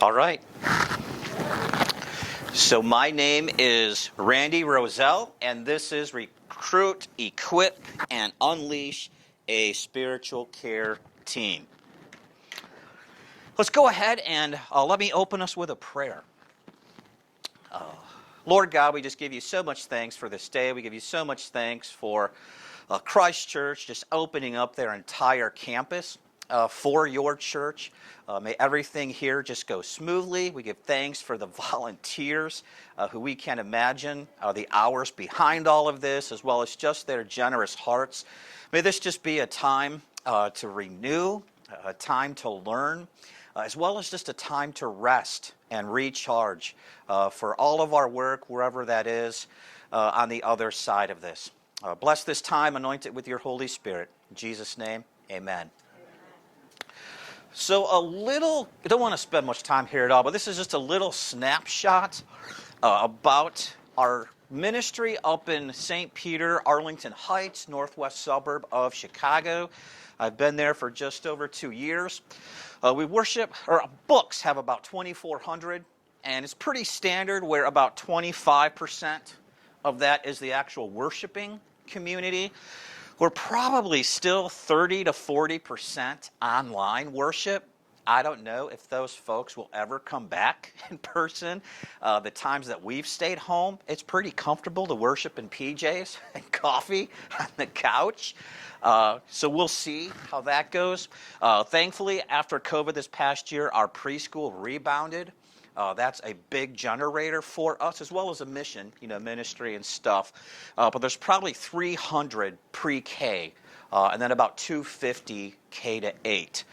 All right. So my name is Randy Roselle, and this is Recruit, Equip, and Unleash a Spiritual Care Team. Let's go ahead and let me open us with a prayer. Lord God, we just give you so much thanks for this day. We give you so much thanks for Christ Church just opening up their entire campus for your church. May everything here just go smoothly. We give thanks for the volunteers who we can't imagine the hours behind all of this, as well as just their generous hearts. May this just be a time to renew, a time to learn, as well as just a time to rest and recharge for all of our work, wherever that is, on the other side of this. Bless this time, anoint it with your Holy Spirit. In Jesus' name, amen. So I don't want to spend much time here at all, but this is just a little snapshot about our ministry up in St. Peter, Arlington Heights, northwest suburb of Chicago. I've been there for just over 2 years. Our books have about 2,400, and it's pretty standard where about 25% of that is the actual worshiping community. We're probably still 30 to 40% online worship. I don't know if those folks will ever come back in person. The times that we've stayed home, it's pretty comfortable to worship in PJs and coffee on the couch. So we'll see how that goes. Thankfully, after COVID this past year, our preschool rebounded. That's a big generator for us, as well as a mission, ministry and stuff. But there's probably 300 pre-K, and then about 250 K to 8.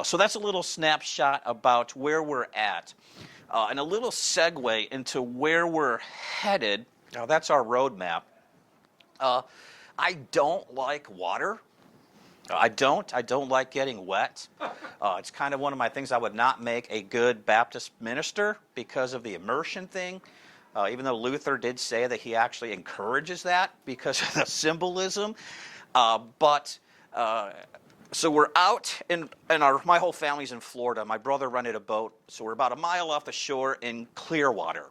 So that's a little snapshot about where we're at. And a little segue into where we're headed. That's our roadmap. I don't like water. I don't like getting wet. It's kind of one of my things. I would not make a good Baptist minister because of the immersion thing, even though Luther did say that he actually encourages that because of the symbolism. So we're out, and my whole family's in Florida. My brother rented a boat, so we're about a mile off the shore in Clearwater.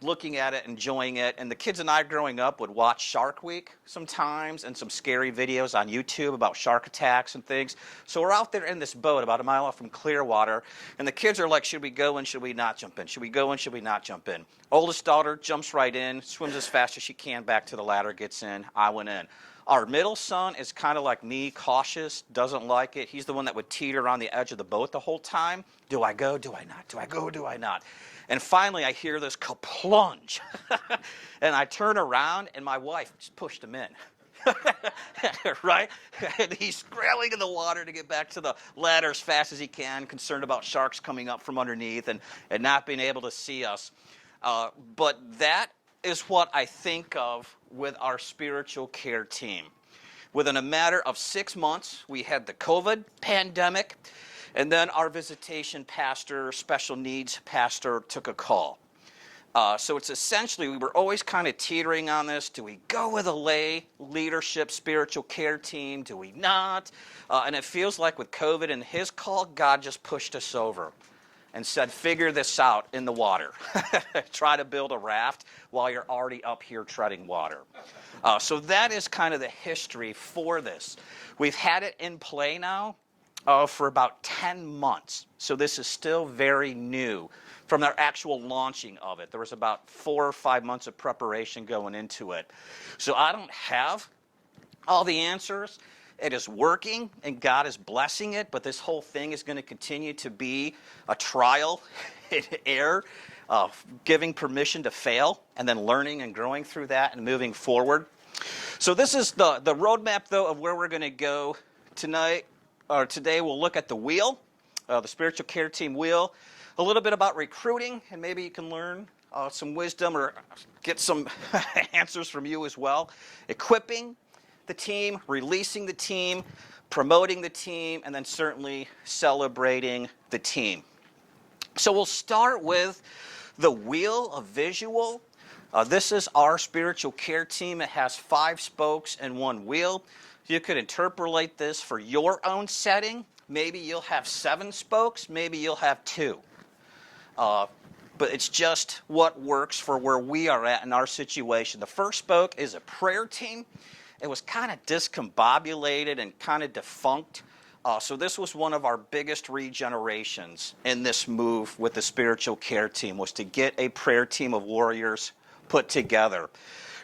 Looking at it, enjoying it, and the kids and I growing up would watch Shark Week sometimes and some scary videos on YouTube about shark attacks and things. So we're out there in this boat about a mile off from Clearwater, and the kids are like, should we go in, should we not jump in? Should we go in, should we not jump in? Oldest daughter jumps right in, swims as fast as she can back to the ladder, gets in, I went in. Our middle son is kind of like me, cautious, doesn't like it. He's the one that would teeter on the edge of the boat the whole time. Do I go? Do I not? Do I go? Do I not? And finally, I hear this plunge, and I turn around, and my wife just pushed him in, right? And he's scrambling in the water to get back to the ladder as fast as he can, concerned about sharks coming up from underneath and not being able to see us. But that is what I think of with our spiritual care team. Within a matter of 6 months, we had the COVID pandemic. And then our visitation pastor, special needs pastor, took a call. So it's essentially, we were always kind of teetering on this. Do we go with a lay leadership spiritual care team? Do we not? And it feels like with COVID and his call, God just pushed us over and said, figure this out in the water. Try to build a raft while you're already up here treading water. So that is kind of the history for this. We've had it in play now for about 10 months. So this is still very new from their actual launching of it. There was about 4 or 5 months of preparation going into it. So I don't have all the answers. It is working, and God is blessing it, but this whole thing is going to continue to be a trial and error, giving permission to fail, and then learning and growing through that and moving forward. So this is the roadmap, though, of where we're going to go tonight. Today we'll look at the wheel, the spiritual care team wheel, a little bit about recruiting, and maybe you can learn some wisdom or get some answers from you as well. Equipping the team, releasing the team, promoting the team, and then certainly celebrating the team. So we'll start with the wheel, a visual. This is our spiritual care team. It has 5 spokes and 1 wheel. You could interpolate this for your own setting. Maybe you'll have 7 spokes, maybe you'll have 2. But it's just what works for where we are at in our situation. The first spoke is a prayer team. It was kind of discombobulated and kind of defunct. So this was one of our biggest regenerations in this move with the spiritual care team, was to get a prayer team of warriors put together.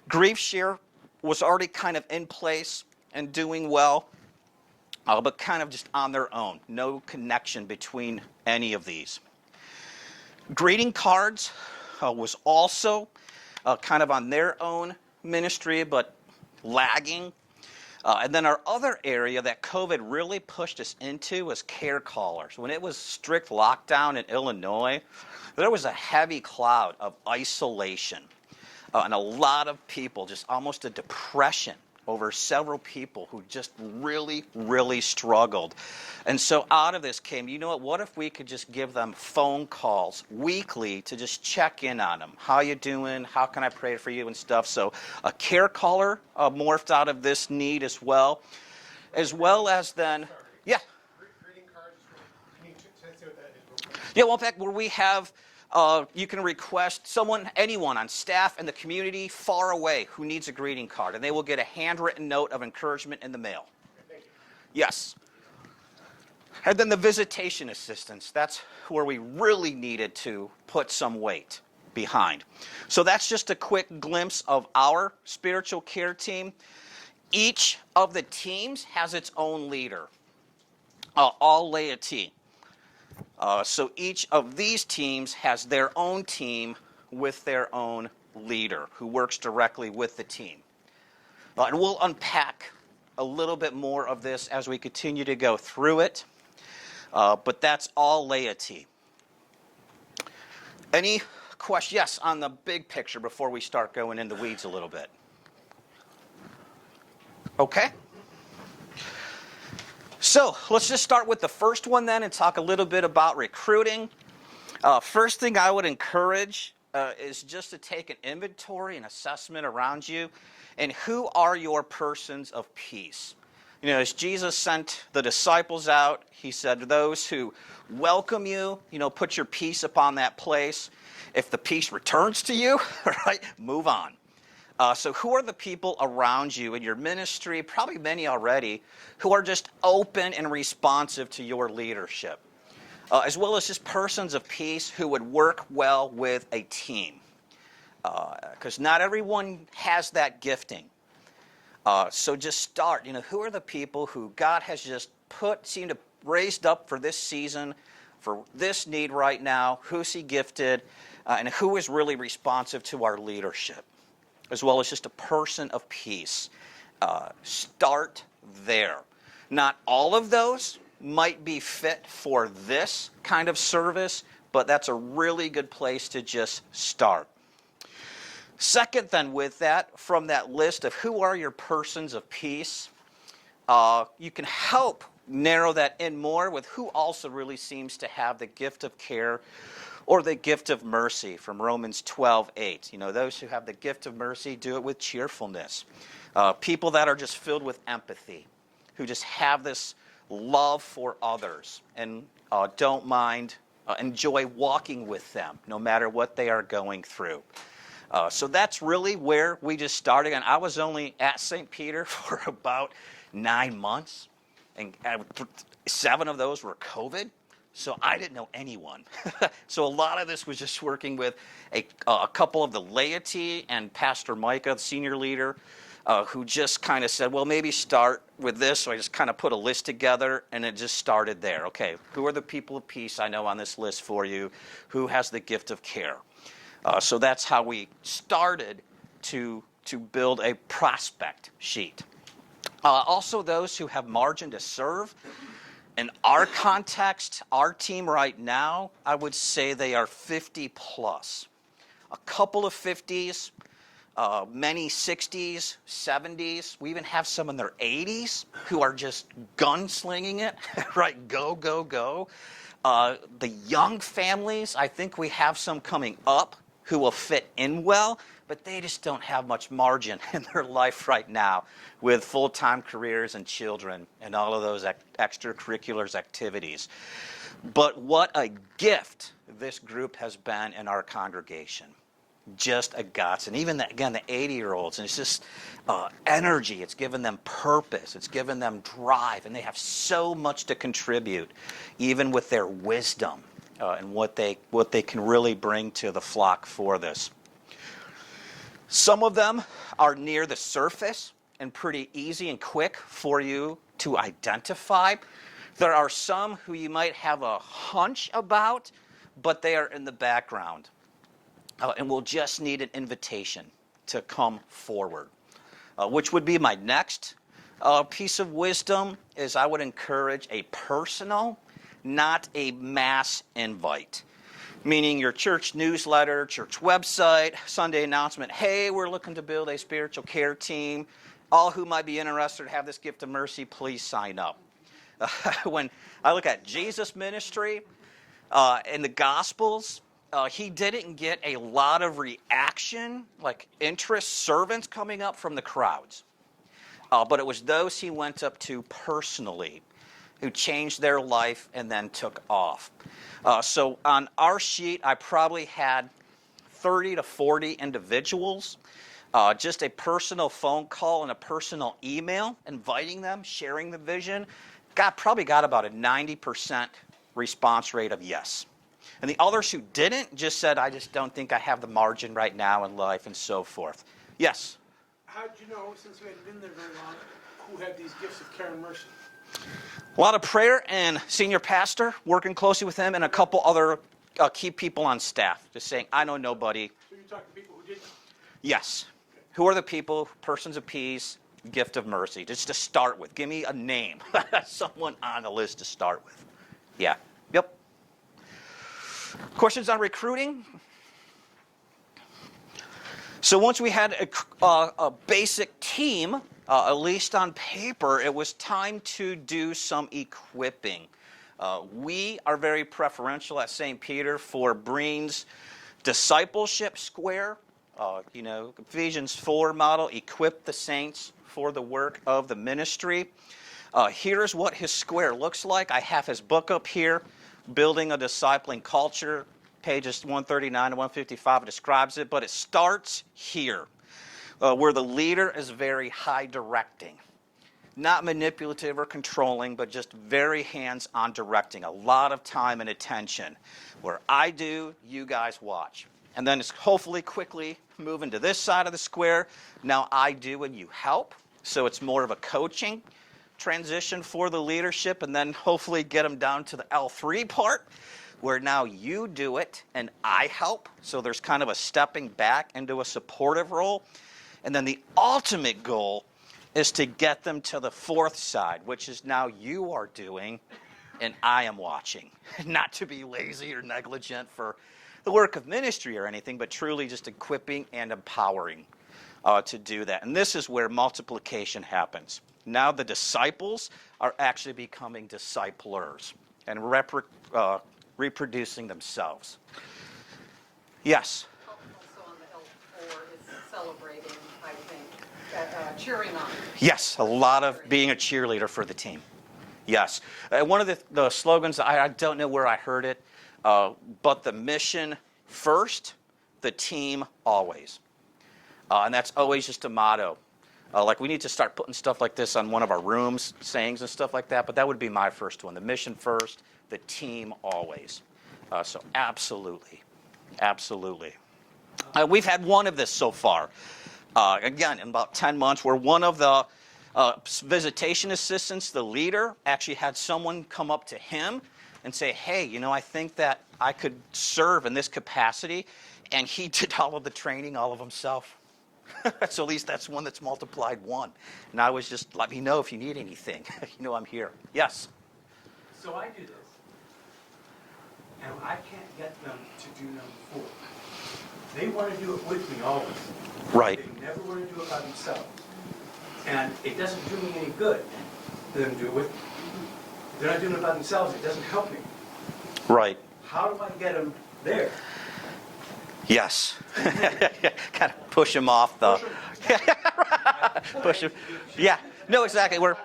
Grief Share was already kind of in place and doing well, but kind of just on their own. No connection between any of these. Greeting cards was also kind of on their own ministry, but lagging. And then our other area that COVID really pushed us into was care callers. When it was strict lockdown in Illinois, there was a heavy cloud of isolation. And a lot of people, just almost a depression over several people who just really, really struggled. And so out of this came, you know what if we could just give them phone calls weekly to just check in on them. How you doing? How can I pray for you and stuff? So a care caller morphed out of this need as well as then, yeah. Greeting cards, can you say what that is real quick? Yeah, well, in fact, where we have, you can request anyone on staff in the community far away who needs a greeting card, and they will get a handwritten note of encouragement in the mail. Thank you. Yes. And then the visitation assistance, that's where we really needed to put some weight behind. So that's just a quick glimpse of our spiritual care team. Each of the teams has its own leader, all laity. So each of these teams has their own team with their own leader who works directly with the team. And we'll unpack a little bit more of this as we continue to go through it. But that's all laity. Any questions? Yes, on the big picture before we start going in the weeds a little bit. Okay. So let's just start with the first one then and talk a little bit about recruiting. First thing I would encourage is just to take an inventory and assessment around you. And who are your persons of peace? You know, as Jesus sent the disciples out, he said, those who welcome you, put your peace upon that place. If the peace returns to you, right, move on. So who are the people around you in your ministry, probably many already, who are just open and responsive to your leadership, as well as just persons of peace who would work well with a team, because not everyone has that gifting. So just start, who are the people who God has just seemed to raised up for this season, for this need right now, who's he gifted, and who is really responsive to our leadership, as well as just a person of peace. Start there. Not all of those might be fit for this kind of service, but that's a really good place to just start. Second, then, with that, from that list of who are your persons of peace, you can help narrow that in more with who also really seems to have the gift of care or the gift of mercy from Romans 12:8. Those who have the gift of mercy do it with cheerfulness. People that are just filled with empathy, who just have this love for others and don't mind, enjoy walking with them no matter what they are going through. So that's really where we just started. And I was only at St. Peter for about 9 months, and 7 of those were COVID. So I didn't know anyone. So a lot of this was just working with a couple of the laity and Pastor Micah, the senior leader, who just kind of said, well, maybe start with this. So I just kind of put a list together, and it just started there. Okay, who are the people of peace I know on this list for you? Who has the gift of care? So that's how we started to build a prospect sheet. Also, those who have margin to serve. In our context, our team right now, I would say they are 50 plus. A couple of 50s, many 60s, 70s. We even have some in their 80s who are just gunslinging it, right? Go, go, go. The young families, I think we have some coming up who will fit in well, but they just don't have much margin in their life right now with full-time careers and children and all of those extracurriculars activities. But what a gift this group has been in our congregation. Just a godsend. Even, again, the 80-year-olds, and it's just energy. It's given them purpose. It's given them drive, and they have so much to contribute, even with their wisdom and what they can really bring to the flock for this. Some of them are near the surface and pretty easy and quick for you to identify. There are some who you might have a hunch about, but they are in the background. And we'll just need an invitation to come forward. Which would be my next piece of wisdom, is I would encourage a personal, not a mass invite. Meaning your church newsletter, church website, Sunday announcement, hey, we're looking to build a spiritual care team. All who might be interested to have this gift of mercy, please sign up. When I look at Jesus' ministry in the Gospels, he didn't get a lot of reaction, like interest, servants coming up from the crowds. But it was those he went up to personally who changed their life and then took off. So on our sheet, I probably had 30 to 40 individuals. Just a personal phone call and a personal email, inviting them, sharing the vision. Probably got about a 90% response rate of yes. And the others who didn't just said, I just don't think I have the margin right now in life, and so forth. Yes? How did you know, since you hadn't been there very long, who had these gifts of care and mercy? A lot of prayer and senior pastor, working closely with him, and a couple other key people on staff, just saying, I know nobody. So you talked to people who didn't? Yes. Who are the people, persons of peace, gift of mercy, just to start with. Give me a name, someone on the list to start with. Yeah. Yep. Questions on recruiting? So once we had a basic team, at least on paper, it was time to do some equipping. We are very preferential at St. Peter for Breen's discipleship square. Ephesians 4 model, equip the saints for the work of the ministry. Here's what his square looks like. I have his book up here, Building a Discipling Culture, pages 139 to 155 describes it, but it starts here, where the leader is very high directing. Not manipulative or controlling, but just very hands-on directing. A lot of time and attention. Where I do, you guys watch. And then it's hopefully quickly moving to this side of the square. Now I do and you help. So it's more of a coaching transition for the leadership, and then hopefully get them down to the L3 part, where now you do it and I help. So there's kind of a stepping back into a supportive role. And then the ultimate goal is to get them to the fourth side, which is now you are doing and I am watching. Not to be lazy or negligent for the work of ministry or anything, but truly just equipping and empowering to do that. And this is where multiplication happens. Now the disciples are actually becoming disciplers and reproducing themselves. Yes? Also on the L4 is celebrating, I think, cheering on. Yes, a lot of being a cheerleader for the team. Yes. One of the slogans, I don't know where I heard it, but the mission first, the team always. And that's always just a motto. Like we need to start putting stuff like this on one of our rooms, sayings and stuff like that, but that would be my first one. The mission first, the team always. So absolutely. Absolutely. We've had one of this so far. Again, in about 10 months, where one of the visitation assistants, the leader, actually had someone come up to him and say, hey, I think that I could serve in this capacity. And he did all of the training, all of himself. So at least that's one that's multiplied one. And I was just, let me know if you need anything. I'm here. Yes? So I do this, and I can't get them to do number 4. They want to do it with me always. Right. They never want to do it by themselves. And it doesn't do me any good for them to do it with me. If they're not doing it by themselves, it doesn't help me. Right. How do I get them there? Yes. Kind of push him off the... Push him. Yeah. No, exactly. I've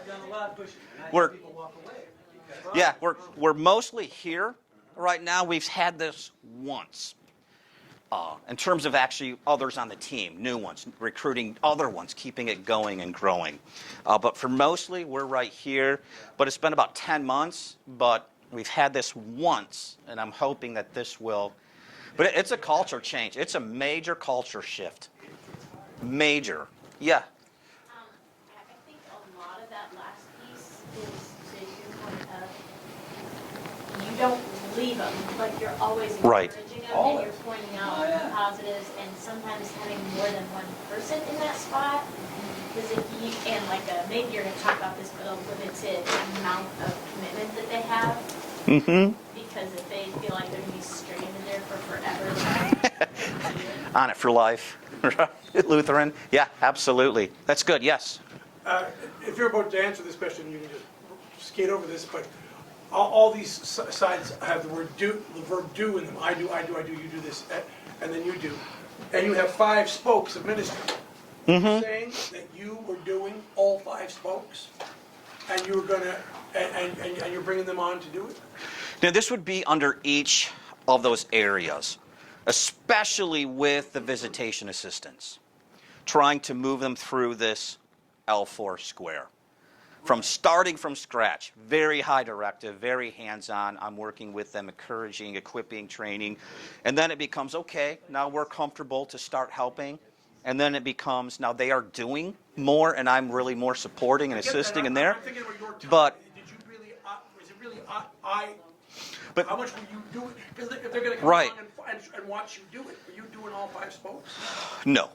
done a lot of pushing, and I have people walk away because Yeah, we're mostly here right now. We've had this once. In terms of actually others on the team, new ones, recruiting other ones, keeping it going and growing. But for mostly, we're right here. But it's been about 10 months, but we've had this once, and I'm hoping that this will. But it's a culture change. It's a major culture shift. Major. Yeah. I think a lot of that last piece is to your point of you don't leave them, like you're always Right. encouraging them and you're pointing out the positives and sometimes having more than one person in that spot. Because if you, and like maybe you're going to talk about this, but a limited amount of commitment that they have. Mm-hmm. Because if they feel like they're going to be stranded there for forever, On it for life. Lutheran. Yeah, absolutely. That's good. Yes. If you're about to answer this question, you can just skate over this, but all these sides have the word do, the verb do in them. I do, you do this, and then you do. And you have 5 spokes of ministry. Saying that you were doing all 5 spokes, and you were gonna, and you're bringing them on to do it? Now, this would be under each of those areas, especially with the visitation assistants, trying to move them through this L4 square. From starting from scratch, very high directive, very hands-on. I'm working with them, encouraging, equipping, training. And then it becomes, okay, now we're comfortable to start helping. And then it becomes, now they are doing more, and I'm really more supporting and assisting in there. I'm thinking about your time. But Did you really, was it really, But- how much were you doing? Because if they're gonna come Right. along and watch you do it, were you doing all 5 spokes? no.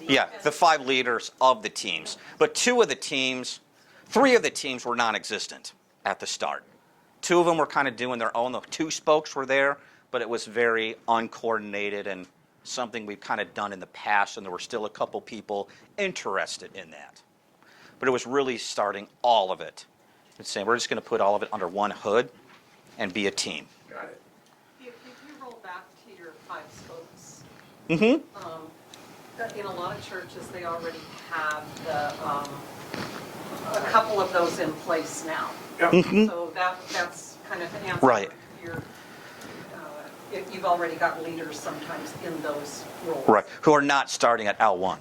Yeah, the 5 leaders of the teams. But 3 of the teams were non-existent at the start. 2 of them were kind of doing their own. The 2 spokes were there, but it was very uncoordinated and something we've kind of done in the past, and there were still a couple people interested in that. But it was really starting all of it. It's saying we're just going to put all of it under one hood and be a team. Got it. If you roll back to your 5 spokes, Mm-hmm. in a lot of churches, they already have a couple of those in place now. Yeah. So that's kind of the answer. Right. If you've already got leaders sometimes in those roles. Right. Who are not starting at L1,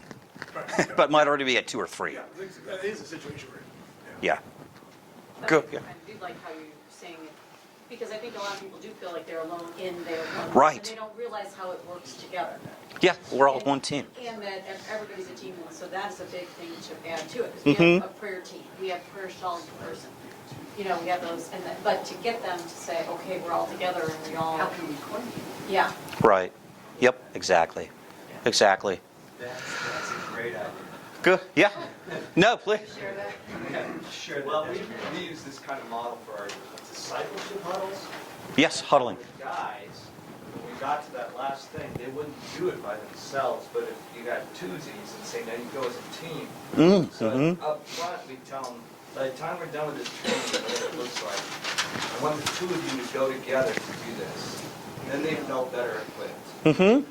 Right. but might already be at 2 or 3. Yeah, that is a situation we're in. Yeah. But Good, I yeah. do like how you're saying it, because I think a lot of people do feel like they're alone in their one. Right. And they don't realize how it works together. Yeah, we're all one team. And that everybody's a team, and so that's a big thing to add to it, because we have a prayer team, we have prayer shawl in person. You know, we have those, but to get them to say, okay, we're all together and we all. How can we coordinate? Yeah. Right. Yep, exactly. Exactly. That's a great idea. Good. Yeah. No, please. Share that. Sure. Well, we use this kind of model for our discipleship models. Yes, huddling. The guys, when we got to that last thing, they wouldn't do it by themselves, but if you got twosies and say, now you go as a team. So up front, we tell them, by the time we're done with this training, what it looks like, I want the 2 of you to go together to do this. And then they felt better equipped. You know,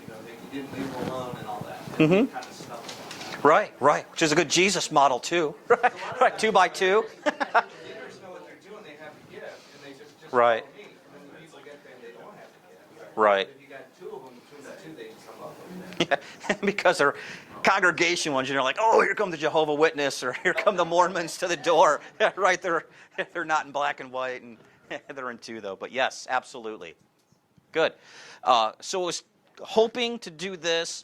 you didn't leave them alone and all that. And we kind of stumbled on that. Right, right. Which is a good Jesus model too. Right, right. 2 by 2. The leaders know what they're doing, they have the gift, and they just Right. follow me. And then the people get there and they don't have the gift. Right. If you got 2 of them, between the 2, they can come up with that. Yeah, because they're congregation ones, you're like, oh, here come the Jehovah Witness, or here come the Mormons to the door. Yeah, right, they're not in black and white, and they're in 2 though. But yes, absolutely. Good. So I was hoping to do this,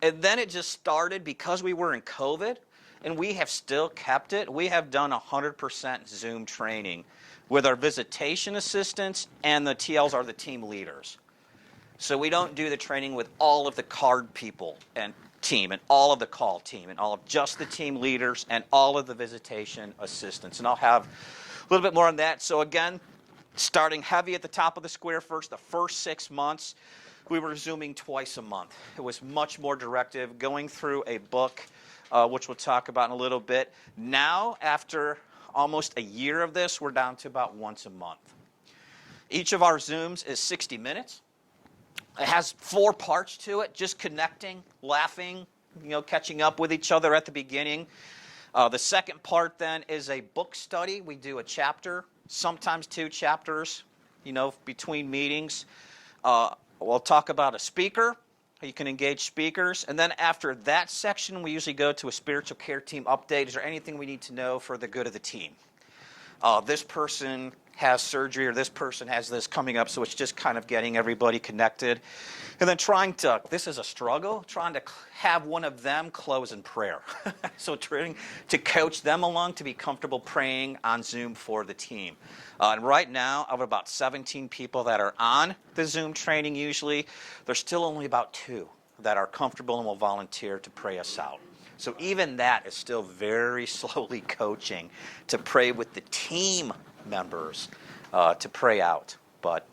and then it just started because we were in COVID, and we have still kept it. We have done 100% Zoom training with our visitation assistants, and the TLs are the team leaders. So we don't do the training with all of the card people and team and all of the call team and all of just the team leaders and all of the visitation assistants. And I'll have a little bit more on that. So again, starting heavy at the top of the square first, the first 6 months, we were Zooming twice a month. It was much more directive, going through a book, which we'll talk about in a little bit. Now, after almost a year of this, we're down to about once a month. Each of our Zooms is 60 minutes. It has 4 parts to it, just connecting, laughing, catching up with each other at the beginning. The second part then is a book study. We do a chapter, sometimes 2 chapters, between meetings. We'll talk about a speaker. You can engage speakers. And then after that section, we usually go to a spiritual care team update. Is there anything we need to know for the good of the team? This person has surgery or this person has this coming up, so it's just kind of getting everybody connected. And then this is a struggle, trying to have one of them close in prayer. So trying to coach them along to be comfortable praying on Zoom for the team. And right now, of about 17 people that are on the Zoom training usually, there's still only about 2 that are comfortable and will volunteer to pray us out. So even that is still very slowly coaching to pray with the team members to pray out, but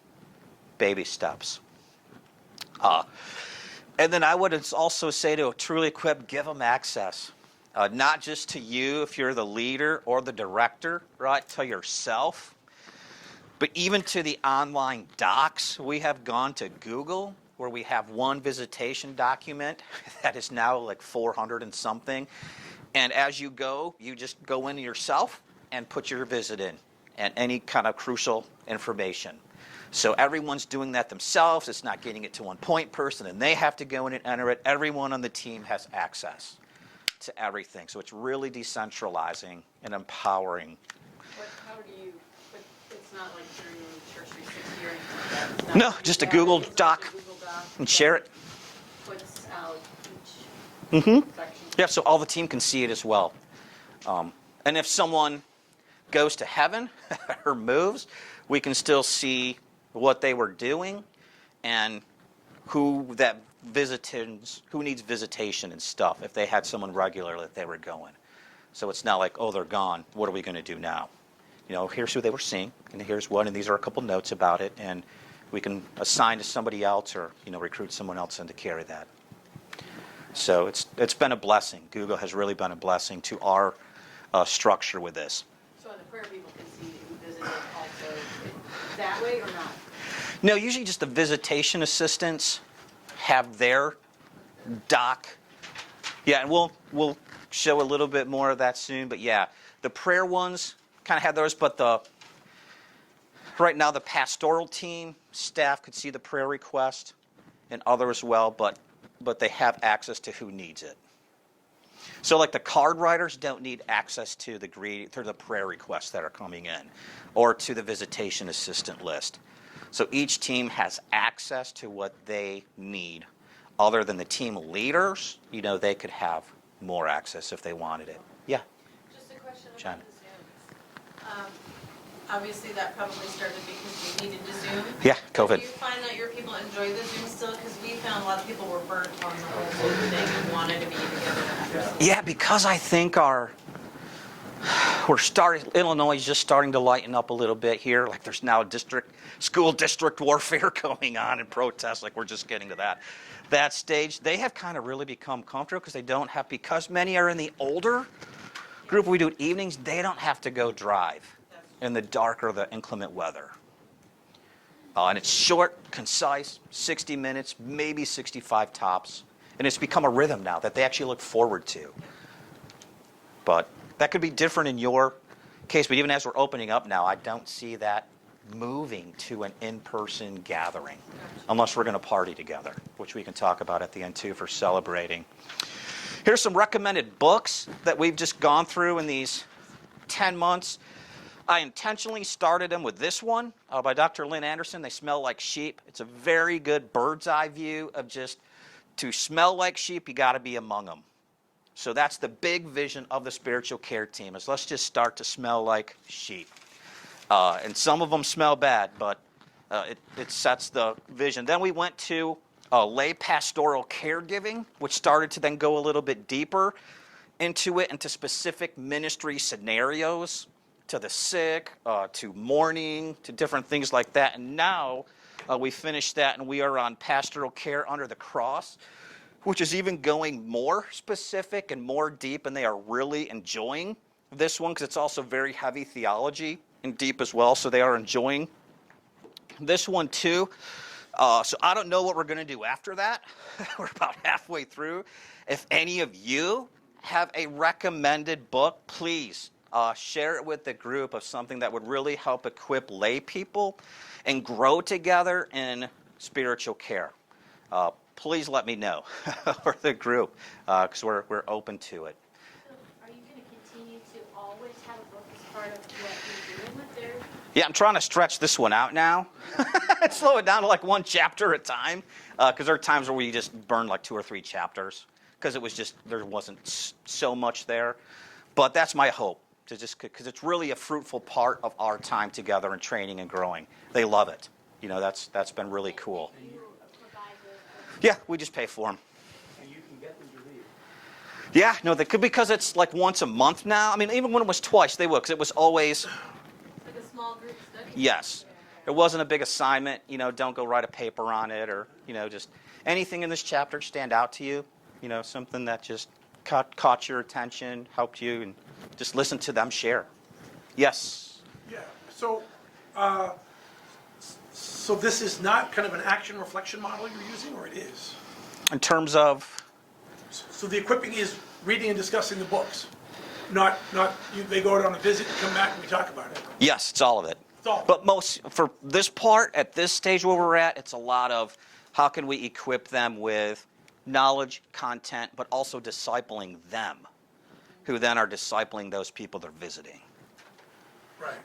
baby steps. And then I would also say to Truly Equipped, give them access. Not just to you if you're the leader or the director, right, to yourself, but even to the online docs. We have gone to Google where we have one visitation document that is now like 400 and something. And as you go, you just go in yourself and put your visit in and any kind of crucial information. So everyone's doing that themselves. It's not getting it to one point person and they have to go in and enter it. Everyone on the team has access to everything. So it's really decentralizing and empowering. How do you, but it's not like through Church 360 or anything like that? No, just a Google Doc and share it. Puts out each section. Yeah, so all the team can see it as well. And if someone goes to heaven or moves, we can still see what they were doing and who needs visitation and stuff if they had someone regular that they were going. So it's not like, oh, they're gone. What are we going to do now? Here's who they were seeing, and here's what, and these are a couple notes about it, and we can assign to somebody else or recruit someone else in to carry that. So it's been a blessing. Google has really been a blessing to our structure with this. So the prayer people can see who visited also that way or not? No, usually just the visitation assistants have their doc. Yeah, and we'll show a little bit more of that soon. But yeah, the prayer ones kind of have those, but right now the pastoral team staff could see the prayer request and others as well, but they have access to who needs it. So like the card writers don't need access to the prayer requests that are coming in or to the visitation assistant list. So each team has access to what they need. Other than the team leaders, they could have more access if they wanted it. Yeah. Just a question Jen. about the Zooms. Obviously, that probably started because you needed to Zoom. Yeah, COVID. Do you find that your people enjoy the Zoom still? Because we found a lot of people were burnt on the whole Zoom thing and wanted to be together after. Yeah, because I think Illinois is just starting to lighten up a little bit here. Like there's now school district warfare going on and protests. Like we're just getting to that stage. They have kind of really become comfortable because many are in the older group. We do it evenings. They don't have to go drive in the dark or the inclement weather. And it's short, concise, 60 minutes, maybe 65 tops. And it's become a rhythm now that they actually look forward to. But that could be different in your case. But even as we're opening up now, I don't see that moving to an in-person gathering unless we're going to party together, which we can talk about at the end too for celebrating. Here's some recommended books that we've just gone through in these 10 months. I intentionally started them with this one by Dr. Lynn Anderson, They Smell Like Sheep. It's a very good bird's eye view of just to smell like sheep, you got to be among them. So that's the big vision of the spiritual care team is let's just start to smell like sheep. And some of them smell bad, but it sets the vision. Then we went to lay pastoral caregiving, which started to then go a little bit deeper into it, into specific ministry scenarios, to the sick, to mourning, to different things like that. And now we finished that and we are on pastoral care under the cross, which is even going more specific and more deep, and they are really enjoying this one because it's also very heavy theology and deep as well, so they are enjoying this one too. So I don't know what we're going to do after that. We're about halfway through. If any of you have a recommended book, please share it with the group of something that would really help equip lay people and grow together in spiritual care. Please let me know, or the group, because we're open to it. So are you going to continue to always have a book as part of what you're doing with their? Yeah, I'm trying to stretch this one out now. Slow it down to like one chapter at a time, because there are times where we just burn like 2 or 3 chapters, because it was just, there wasn't so much there. But that's my hope, to just, because it's really a fruitful part of our time together and training and growing. They love it. You know, that's been really cool. And you provide those books? Yeah, we just pay for them. And you can get them to read. Yeah, no, they could, because it's like once a month now. I mean, even when it was twice, they would, because it was always, Like a small group study? yes. It wasn't a big assignment, you know, don't go write a paper on it, or, you know, just anything in this chapter stand out to you, you know, something that just caught your attention, helped you, and just listen to them share. Yes. Yeah, so, so this is not kind of an action reflection model you're using, or it is? In terms of, So the equipping is reading and discussing the books, not they go out on a visit and come back and we talk about it. yes, it's all of it. It's all. But most, for this part, at this stage where we're at, it's a lot of how can we equip them with knowledge, content, but also discipling them, who then are discipling those people they're visiting. Right.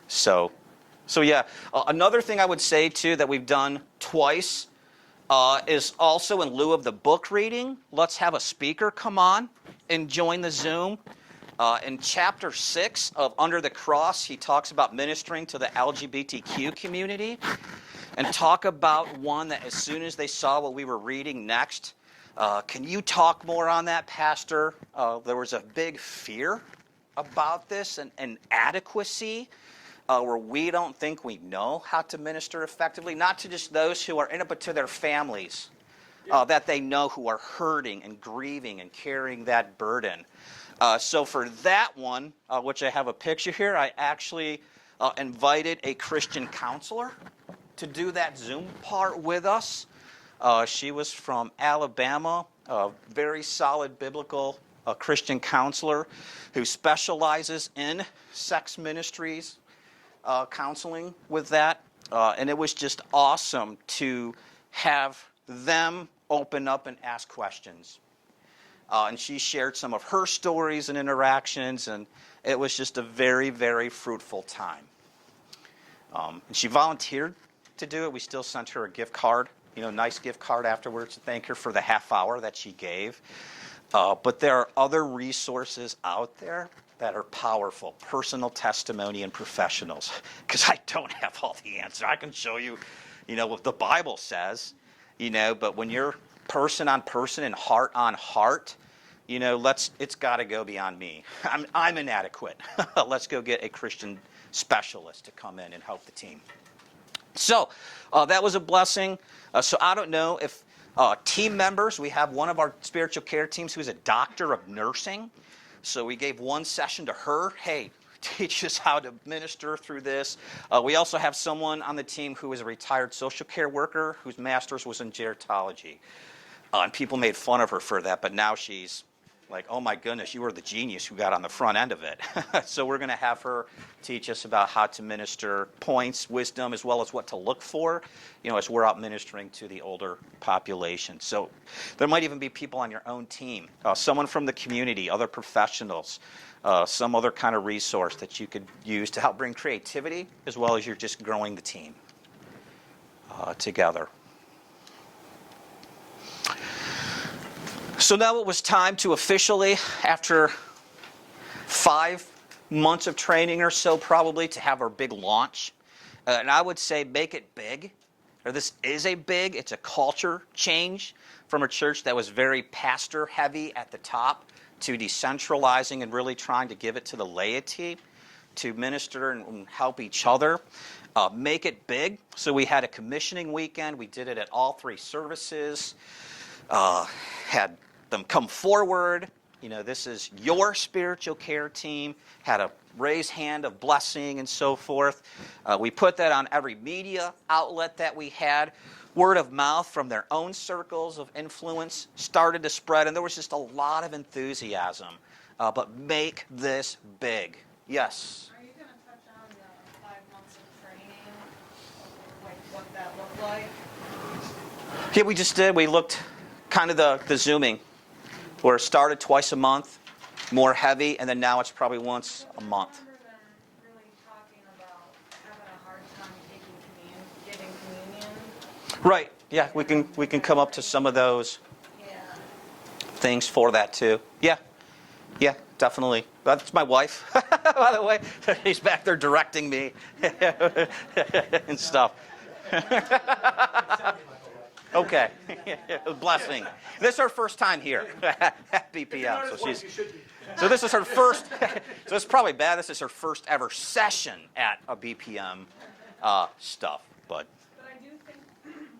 So yeah. Another thing I would say, too, that we've done twice is also in lieu of the book reading, let's have a speaker come on and join the Zoom. In chapter 6 of Under the Cross, he talks about ministering to the Lgbtq community, and talk about one that as soon as they saw what we were reading next, can you talk more on that, Pastor? There was a big fear about this and inadequacy, where we don't think we know how to minister effectively, not to just those who are in it, but to their families, that they know who are hurting and grieving and carrying that burden. So for that one, which I have a picture here, I actually invited a Christian counselor to do that Zoom part with us. She was from Alabama, a very solid biblical Christian counselor who specializes in sex ministries, counseling with that. And it was just awesome to have them open up and ask questions. And she shared some of her stories and interactions, and it was just a very, very fruitful time. And she volunteered to do it. We still sent her a gift card, nice gift card afterwards to thank her for the half hour that she gave. But there are other resources out there that are powerful, personal testimony and professionals, because I don't have all the answers. I can show you, what the Bible says, but when you're person on person and heart on heart, it's got to go beyond me. I'm inadequate. Let's go get a Christian specialist to come in and help the team. So that was a blessing. So I don't know if team members, we have one of our spiritual care teams who's a doctor of nursing. So we gave one session to her. Hey, teach us how to minister through this. We also have someone on the team who is a retired social care worker whose master's was in gerontology. And people made fun of her for that, but now she's like, oh my goodness, you were the genius who got on the front end of it. So we're going to have her teach us about how to minister points, wisdom, as well as what to look for, as we're out ministering to the older population. So there might even be people on your own team, someone from the community, other professionals, some other kind of resource that you could use to help bring creativity, as well as you're just growing the team together. So now it was time to officially, after 5 months of training or so probably, to have our big launch. And I would say make it big. This is it's a culture change from a church that was very pastor heavy at the top to decentralizing and really trying to give it to the laity to minister and help each other. Make it big. So we had a commissioning weekend. We did it at all 3 services. Had them come forward. This is your spiritual care team. Had a raise hand of blessing and so forth. We put that on every media outlet that we had. Word of mouth from their own circles of influence started to spread, and there was just a lot of enthusiasm. But make this big. Yes? Are you going to touch on the 5 months of training, like what that looked like? Yeah, we just did. We looked kind of the Zooming, where it started twice a month, more heavy, and then now it's probably once a month. I remember them really talking about having a hard time giving communion. Right. Yeah, we can come up to some of those Yeah. things for that too. Yeah. Yeah, definitely. That's my wife, by the way. She's back there directing me and stuff. Okay. Blessing. This is her first time here at BPM. So this is her first, so it's probably bad. This is her first ever session at a BPM stuff. But But I do think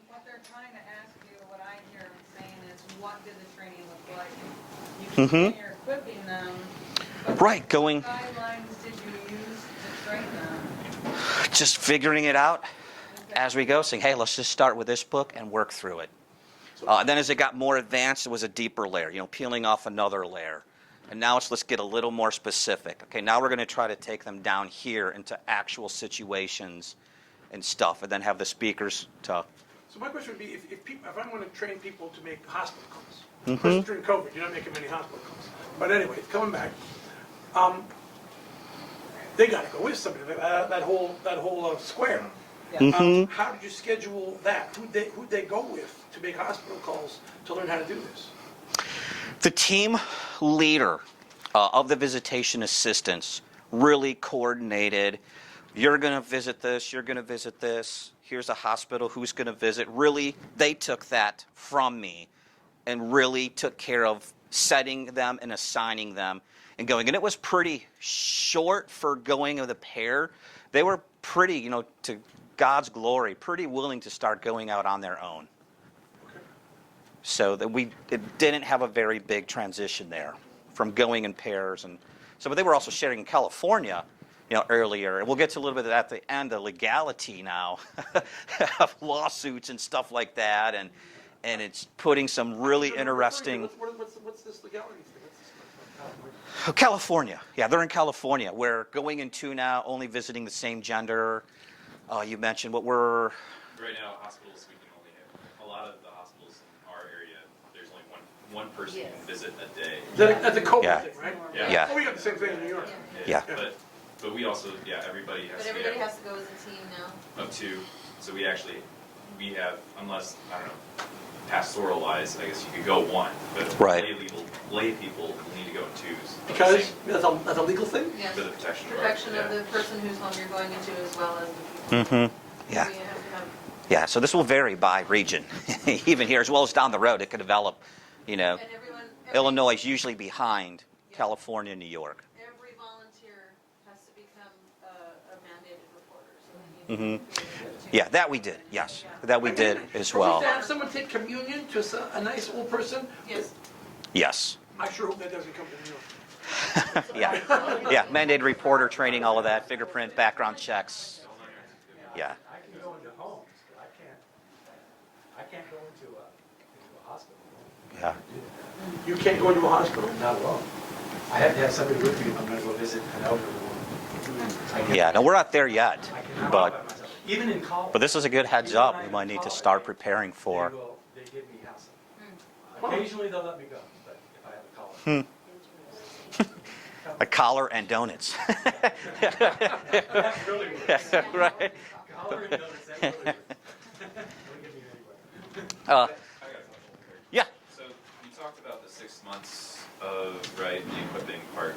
what they're trying to ask you, what I hear them saying is, what did the training look like? You keep you're equipping them. But right, going, what guidelines did you use to train them? just figuring it out as we go, saying, hey, let's just start with this book and work through it. And then as it got more advanced, it was a deeper layer, peeling off another layer. And now let's get a little more specific. Okay, now we're going to try to take them down here into actual situations and stuff, and then have the speakers to... So my question would be, if I want to train people to make hospital calls, of course during COVID, you're not making many hospital calls. But anyway, coming back, they got to go with somebody, that whole square. How did you schedule that? Who'd they go with to make hospital calls to learn how to do this? The team leader of the visitation assistants really coordinated. You're going to visit this, you're going to visit this, here's a hospital, who's going to visit. Really, they took that from me and really took care of setting them and assigning them and going. And it was pretty short for going of the pair. They were pretty, to God's glory, pretty willing to start going out on their own. So that it didn't have a very big transition there from going in pairs. And so, but they were also sharing in California, earlier. And we'll get to a little bit at the end, the legality now of lawsuits and stuff like that. And it's putting some really interesting... What's this legality thing? California. Yeah, they're in California. We're going into now only visiting the same gender. You mentioned what we're... Right now, hospitals, we can only have, a lot of the hospitals in our area, there's only one person who can visit a day. That's a COVID Yeah. thing, right? Yeah. Oh, we got the same thing in New York. Yeah. But we also, everybody has But to everybody be has to go as a team now. up to, so we have, unless, pastoral-wise, I guess you could go one, but Right. lay people will need to go in twos. Because that's a legal thing? Yes. For the protection of Protection of yeah. the person whose home you're going into as well as the people. Yeah. So you have to have Yeah, so this will vary by region. Even here, as well as down the road, it could develop, And every Illinois is usually behind California, New York. Every volunteer has to become a mandated reporter. So that you Yeah, that we did, yes. That we did as well. To have someone take communion to a nice old person? Yes. Yes. I sure hope that doesn't come to New York. Yeah, mandated reporter training, all of that, fingerprint, background checks. Yeah. I can go into homes, but I can't go into a hospital. Yeah. You can't go into a hospital? Not alone. I have to have somebody with me if I'm going to go visit an elderly woman. Yeah, no, we're not there yet, I cannot but by myself. Even in college. but this is a good heads up we might need to start preparing for. They give me housing. Occasionally they'll let me go, but if I have a collar. A collar and donuts. That's really weird. Right. Collar and donuts, that's really weird. Don't get me anywhere. Uh, I got a question. yeah. So you talked about the 6 months of, the equipping part.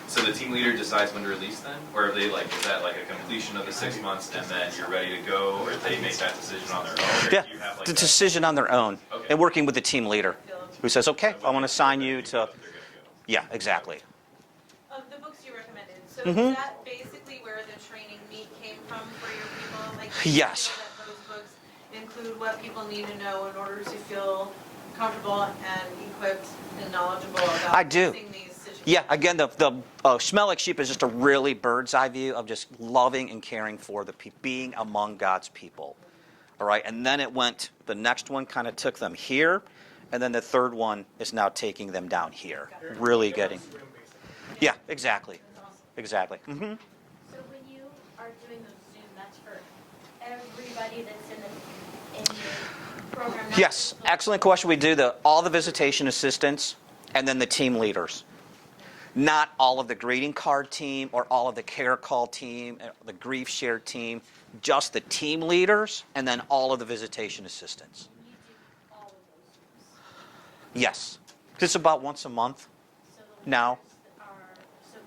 So the team leader decides when to release then? Or are they is that like a completion of the 6 months and then you're ready to go? Or they make that decision on their own? Or Yeah, do you have the decision on their own, Okay. and working with the team leader, who says, "Okay, I want to assign you to." They're good to go. Yeah, exactly. The books you recommended, so Mhm. is that basically where the training meat came from for your people? Like, do you Yes. feel that those books include what people need to know in order to feel comfortable and equipped and knowledgeable about I do. facing these situations? Yeah, again, the smell like sheep is just a really bird's eye view of just loving and caring for the people, being among God's people. All right, and then the next one kind of took them here, and then the third one is now taking them down here. Really getting. Yeah, exactly. Exactly. So when you are doing those Zoom, that's for everybody that's in the program? not Yes, just- excellent question. We do all the visitation assistants and then the team leaders. Not all of the greeting card team or all of the care call team, the grief share team, just the team leaders and then all of the visitation assistants. You do all of those Zooms. Yes. It's about once a month. So the Now.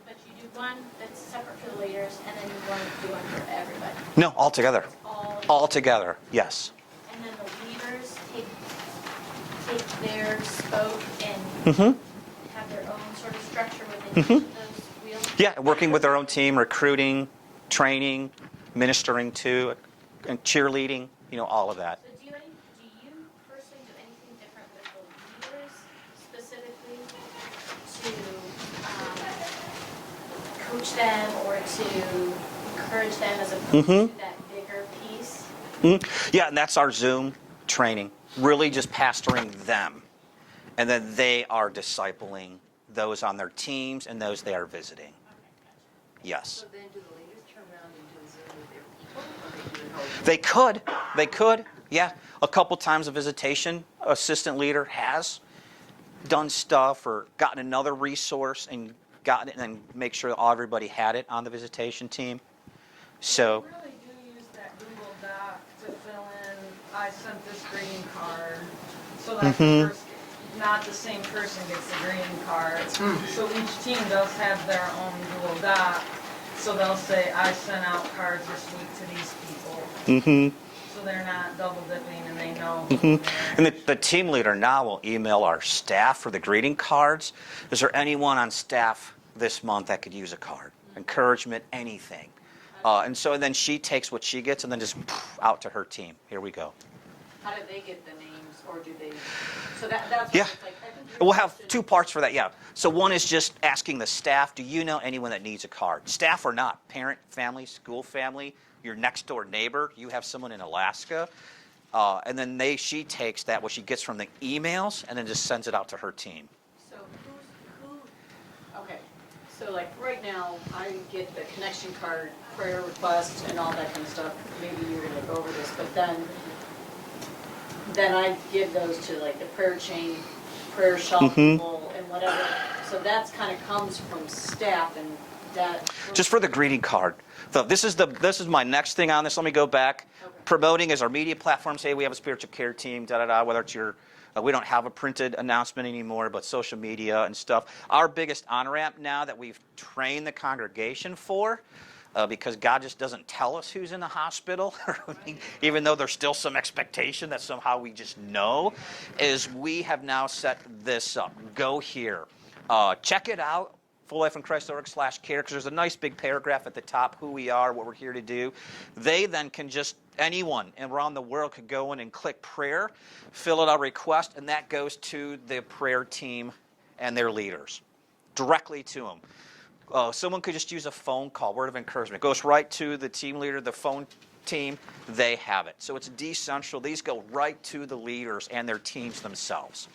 But you do one that's separate for the leaders, and then you want to do one for everybody. No, all together. All Together, yes. And then the leaders take their spoke and have their own sort of structure within each of those wheels. Yeah, working with their own team, recruiting, training, ministering to, and cheerleading, all of that. So do you personally do anything different with the leaders specifically to coach them or to encourage them as opposed to that bigger piece? Yeah, and that's our Zoom training. Really just pastoring them. And then they are discipling those on their teams and those they are visiting. Yes. So then do the leaders turn around and do Zoom with their people, or they do it all? They could, yeah. A couple times a visitation assistant leader has done stuff or gotten another resource and gotten it and make sure that everybody had it on the visitation team. So, We really do use that Google Doc to fill in, I sent this greeting card, so that the first, not the same person gets the greeting card. So each team does have their own Google Doc, so they'll say, I sent out cards this week to these people. So they're not double dipping and they know. who they're- and the team leader now will email our staff for the greeting cards. Is there anyone on staff this month that could use a card? Encouragement, anything. And so then she takes what she gets and then just out to her team. Here we go. How do they get the names, or do they, so that's what Yeah. it's like, I think you're We'll have interested two parts for that, yeah. So one is just asking the staff, do you know anyone that needs a card? Staff or not, parent, family, school family, your next door neighbor, you have someone in Alaska. And then she takes that, what she gets from the emails, and then just sends it out to her team. So okay, so like right now, I get the connection card, prayer request and all that kind of stuff. Maybe you're gonna go over this, but then I give those to like the prayer chain, prayer shawl people and whatever. So that's kind of comes from staff and that. Just for the greeting card. So this is my next thing on this. Let me go back. Okay. Promoting is our media platform. Say we have a spiritual care team, whether it's we don't have a printed announcement anymore, but social media and stuff. Our biggest on-ramp now that we've trained the congregation for, because God just doesn't tell us who's in the hospital, even though there's still some expectation that somehow we just know, is we have now set this up. Go here. Check it out. FullLifeInChrist.org/care, because there's a nice big paragraph at the top, who we are, what we're here to do. They then can anyone around the world could go in and click prayer, fill out a request, and that goes to the prayer team and their leaders, directly to them. Someone could just use a phone call, word of encouragement. It goes right to the team leader, the phone team, they have it. So it's decentral. These go right to the leaders and their teams themselves.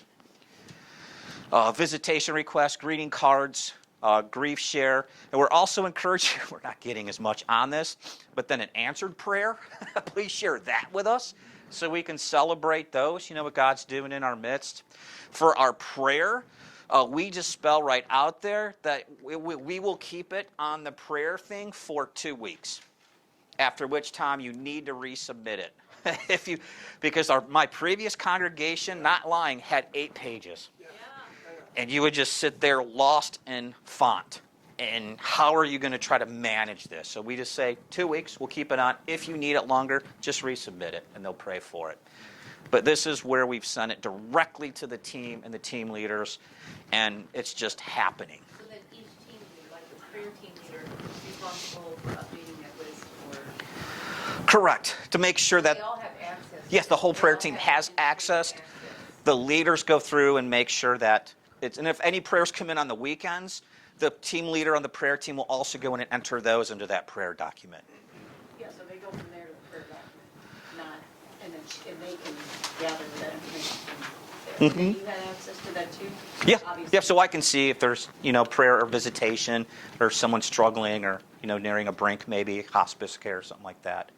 Visitation requests, greeting cards, grief share. And we're also encouraging, we're not getting as much on this, but then an answered prayer. Please share that with us so we can celebrate those, what God's doing in our midst. For our prayer, we just spell right out there that we will keep it on the prayer thing for 2 weeks, after which time you need to resubmit it. Because my previous congregation, not lying, had 8 pages. And you would just sit there lost in font. And how are you going to try to manage this? So we just say 2 weeks, we'll keep it on. If you need it longer, just resubmit it, and they'll pray for it. But this is where we've sent it directly to the team and the team leaders, and it's just happening. So then each team leader, like the prayer team leader, is responsible for updating that list, or Correct. To make sure that, they all have access? yes, the whole They prayer all team have has administrative access. The leaders go through and make sure that And if any prayers come in on the weekends, the team leader on the prayer team will also go in and enter those into that prayer document. Yeah, so they go from there to the prayer document, not, and they can gather that information from there. Mhm. Do you have access to that too? Yeah, Obviously. yeah. So I can see if there's, prayer or visitation, or someone struggling, or nearing a brink, maybe hospice care or something like that.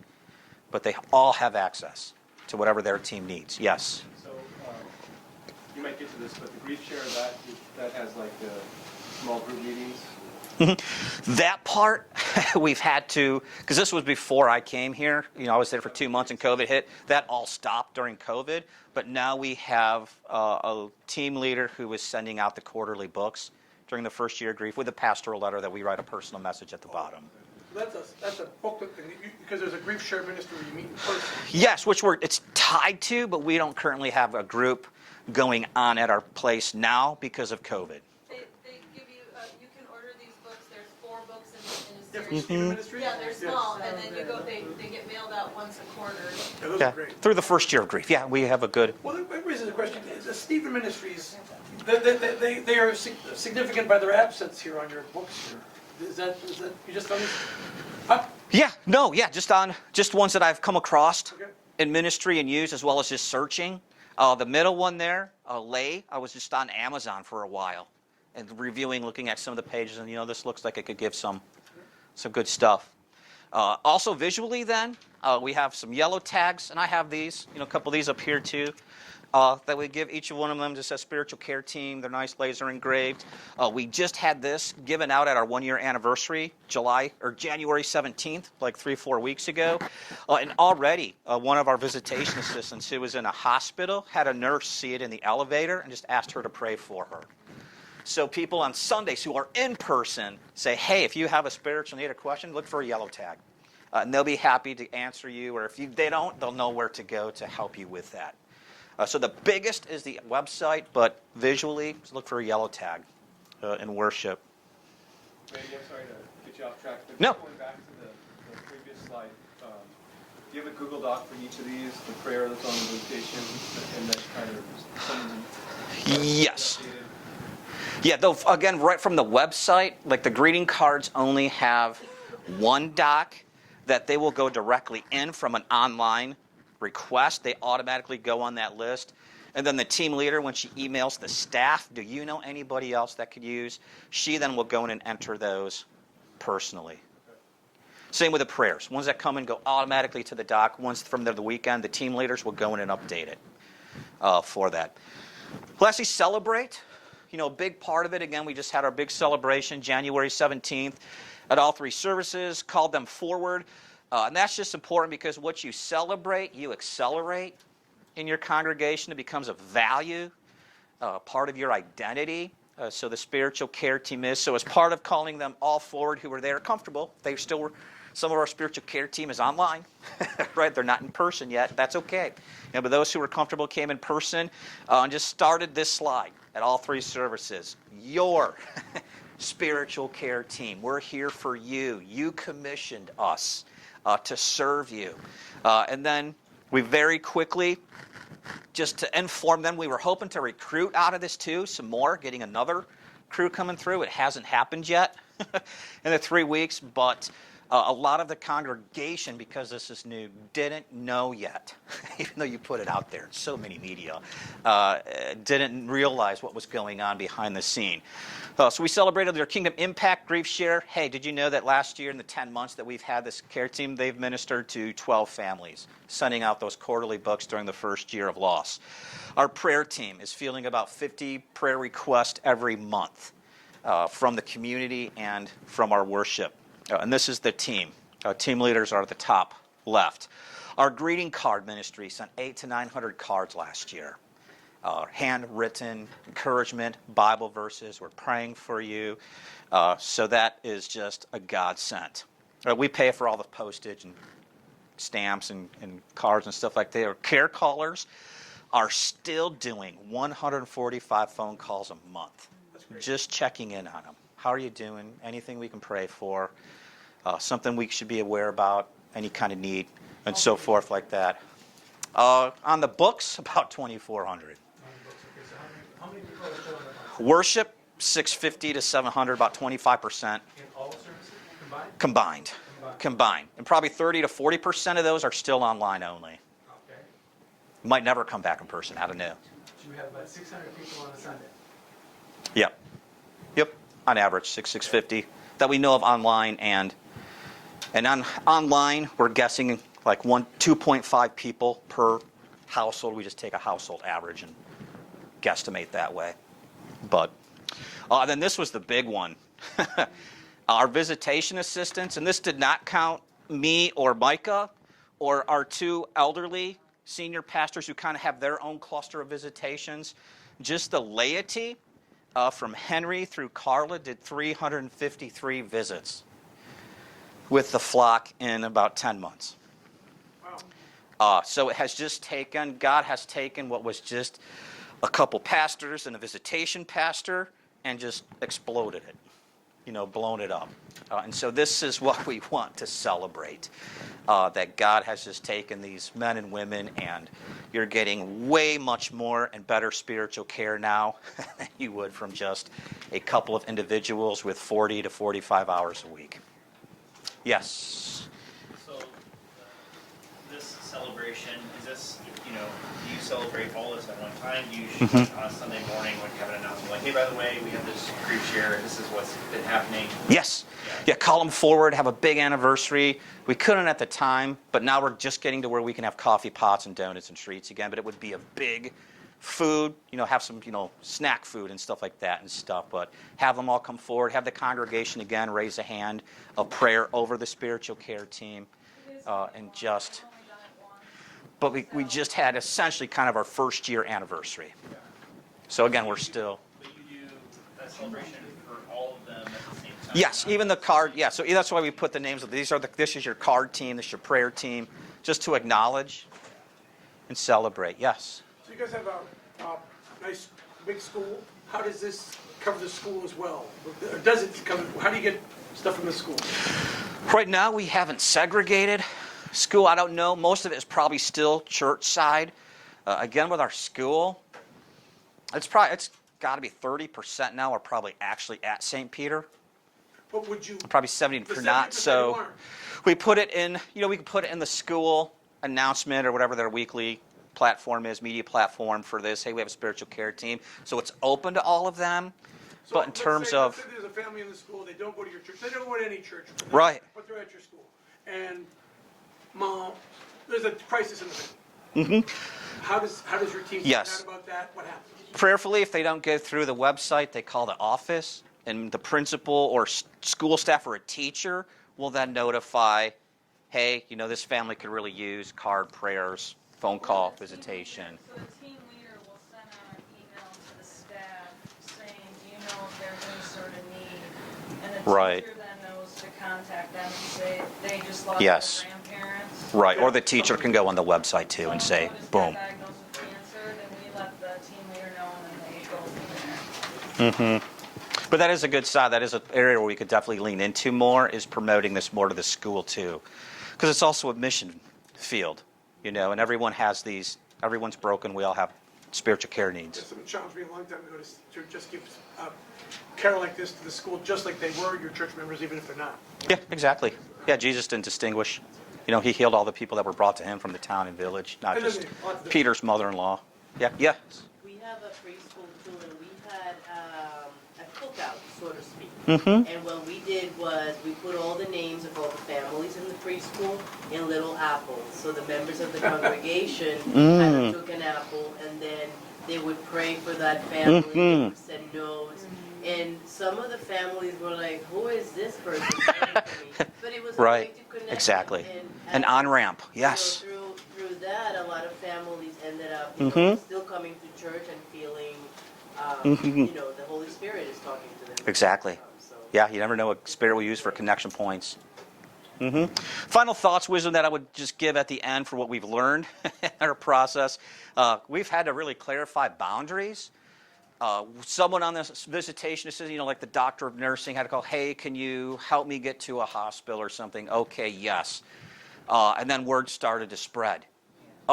But they all have access to whatever their team needs. Yes. So, you might get to this, but the grief share, that has like the small group meetings? That part we've had to, because this was before I came here. I was there for 2 months and COVID hit. That all stopped during COVID. But now we have a team leader who is sending out the quarterly books during the first year of grief with a pastoral letter that we write a personal message at the bottom. That's a booklet thing, because there's a grief share ministry where you meet in person. Yes, which it's tied to, but we don't currently have a group going on at our place now because of COVID. They give you, you can order these books, there's 4 books in a They're series. from Stephen Ministries? Yeah, they're small, Yes. and then you go, they get mailed out once a quarter. Yeah, those Yeah, are great. through the first year of grief. Yeah, we have a good. Well, that raises a question. The Stephen Ministries, they are significant by their absence here on your books here. Is that you just huh? Yeah, no, yeah, just ones that I've come across Okay. in ministry and used, as well as just searching. The middle one there, Lay, I was just on Amazon for a while and reviewing, looking at some of the pages, and this looks like it could give some good stuff. Also visually then, we have some yellow tags, and I have these, a couple of these up here too, that we give each one of them. Just a spiritual care team. They're nice, laser engraved. We just had this given out at our 1-year anniversary, January 17th, like 3-4 weeks ago. And already, one of our visitation assistants who was in a hospital had a nurse see it in the elevator and just asked her to pray for her. So people on Sundays who are in person say, hey, if you have a spiritual need or question, look for a yellow tag. And they'll be happy to answer you, or if they don't, they'll know where to go to help you with that. So the biggest is the website, but visually, look for a yellow tag in worship. Randy, I'm sorry to get you off track, but No. just going back to the previous slide, do you have a Google Doc for each of these, the prayer that's on the invitation, and that kind of someone's Yes. updated? Yeah, though, again, right from the website, like the greeting cards only have one doc that they will go directly in from an online request. They automatically go on that list. And then the team leader, when she emails the staff, do you know anybody else that could use? She then will go in and enter those personally. Same with the prayers. Ones that come in go automatically to the doc. Ones from the weekend, the team leaders will go in and update it for that. Lastly, celebrate. A big part of it, again, we just had our big celebration January 17th at all 3 services, called them forward. And that's just important because what you celebrate, you accelerate in your congregation. It becomes a value, part of your identity. So the spiritual care team is. So as part of calling them all forward who were there comfortable, they still were. Some of our spiritual care team is online, right? They're not in person yet. That's okay. But those who were comfortable came in person and just started this slide at all 3 services. Your spiritual care team. We're here for you. You commissioned us to serve you. And then we very quickly, just to inform them, we were hoping to recruit out of this too, some more, getting another crew coming through. It hasn't happened yet in the 3 weeks, but a lot of the congregation, because this is new, didn't know yet, even though you put it out there in so many media, didn't realize what was going on behind the scene. So we celebrated their Kingdom Impact Grief Share. Hey, did you know that last year in the 10 months that we've had this care team, they've ministered to 12 families, sending out those quarterly books during the first year of loss. Our prayer team is fielding about 50 prayer requests every month from the community and from our worship. And this is the team. Team leaders are at the top left. Our greeting card ministry sent 800 to 900 cards last year. Handwritten encouragement, Bible verses. We're praying for you. So that is just a godsend. We pay for all the postage and stamps and cards and stuff like that. Our care callers are still doing 145 phone calls a month. Just checking in on them. How are you doing? Anything we can pray for? Something we should be aware about? Any kind of need? And so forth like that. On the books, about 2,400. How many people are showing up on Worship, 650 to 700, about 25% In all services combined? combined. Combined. And probably 30 to 40% of those are still online only. Okay. Might never come back in person, I don't know. So you have about 600 people on a Sunday. Yep. Yep. On average, 650 that we know of online, and on online we're guessing like 2.5 people per household. We just take a household average and guesstimate that way. But then this was the big one. Our visitation assistants, and this did not count me or Micah or our two elderly senior pastors who kind of have their own cluster of visitations. Just the laity from Henry through Carla did 353 visits with the flock in about 10 months. So it has just taken, God has taken what was just a couple pastors and a visitation pastor and just exploded it, blown it up. And so this is what we want to celebrate, that God has just taken these men and women, and you're getting way much more and better spiritual care now than you would from just a couple of individuals with 40 to 45 hours a week. Yes? So, this celebration, is this, do you celebrate all this at one time? Do you shoot on a Sunday morning when you have an announcement like, hey, by the way, we have this group share, this is what's been happening? Yes. Yeah, call them forward, have a big anniversary. We couldn't at the time, but now we're just getting to where we can have coffee pots and donuts and treats again, but it would be a big food, have some, snack food and stuff like that and stuff, but have them all come forward, have the congregation again raise a hand of prayer over the spiritual care team, and just, but we just had essentially kind of our first year anniversary. So again, we're still. But you do a celebration for all of them at the same time? Yes, even the card, yeah, so that's why we put the names of these this is your card team, this is your prayer team, just to acknowledge and celebrate, yes. So you guys have a nice big school. How does this cover the school as well? Or does it cover, how do you get stuff from the school? Right now we haven't segregated school. I don't know. Most of it is probably still church side. Again, with our school, it's got to be 30% now are probably actually at St. Peter. What would you? Probably 70% The not. 70% So aren't. we put it in, we can put it in the school announcement or whatever their weekly platform is, media platform for this. Hey, we have a spiritual care team. So it's open to all of them. So But in let's terms say of, there's a family in the school, they don't go to your church, they don't go to any church. Right. But they're at your school. And mom, there's a crisis in the family. How does your team find Yes. out about that? What happens? prayerfully, if they don't go through the website, they call the office, and the principal or school staff or a teacher will then notify, hey, this family could really use card, prayers, phone call, visitation. So the team leader will send out an email to the staff saying, do you know if there's any sort of need? And the Right. teacher then knows to contact them and say, they just lost Yes. their grandparents. Right, or the teacher can go on the website too and say, So-and-so just boom. got diagnosed with cancer, then we let the team leader know, and then they go from there. But that is a good side. That is an area where we could definitely lean into more, is promoting this more to the school too. Because it's also a mission field, and everyone has these, everyone's broken, we all have spiritual care needs. Someone challenged me a long time ago to just give care like this to the school, just like they were your church members, even if they're not. Yeah, exactly. Yeah, Jesus didn't distinguish. He healed all the people that were brought to him from the town and village, not And then just they- lots of- Peter's mother-in-law. Yeah, yeah. We have a preschool too, and we had a cookout, so to speak. Mm-hmm. And what we did was, we put all the names of all the families in the preschool in little apples. So the members of the congregation kind of took an apple, and then they would pray for that family, they would send notes. And some of the families were like, who is this person praying for me? But it was a way Right. to connect. Exactly. And An on-ramp, yes. Through that, a lot of families ended up, still coming to church and feeling, the Holy Spirit is talking to them. Exactly. So- Yeah, you never know what Spirit will use for connection points. Final thoughts, wisdom that I would just give at the end for what we've learned in our process. We've had to really clarify boundaries. Someone on this visitation assistant, like the doctor of nursing, had to call, hey, can you help me get to a hospital or something? Okay, yes. And then word started to spread.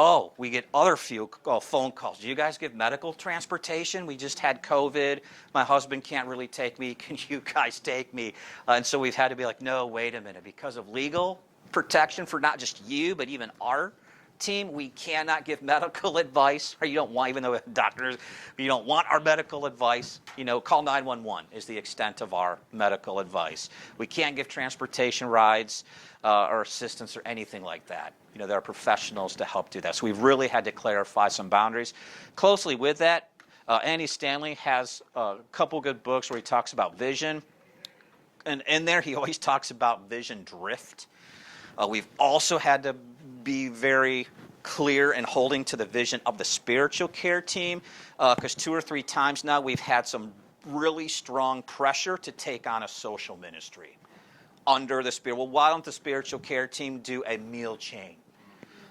Oh, we get other phone calls. Do you guys give medical transportation? We just had COVID. My husband can't really take me. Can you guys take me? And so we've had to be like, no, wait a minute. Because of legal protection for not just you, but even our team, we cannot give medical advice. Or you don't want, even though doctors, you don't want our medical advice. Call 911 is the extent of our medical advice. We can't give transportation rides or assistance or anything like that. There are professionals to help do that. So we've really had to clarify some boundaries. Closely with that, Andy Stanley has a couple good books where he talks about vision. And in there, he always talks about vision drift. We've also had to be very clear in holding to the vision of the spiritual care team, because 2 or 3 times now we've had some really strong pressure to take on a social ministry under the spirit. Well, why don't the spiritual care team do a meal chain?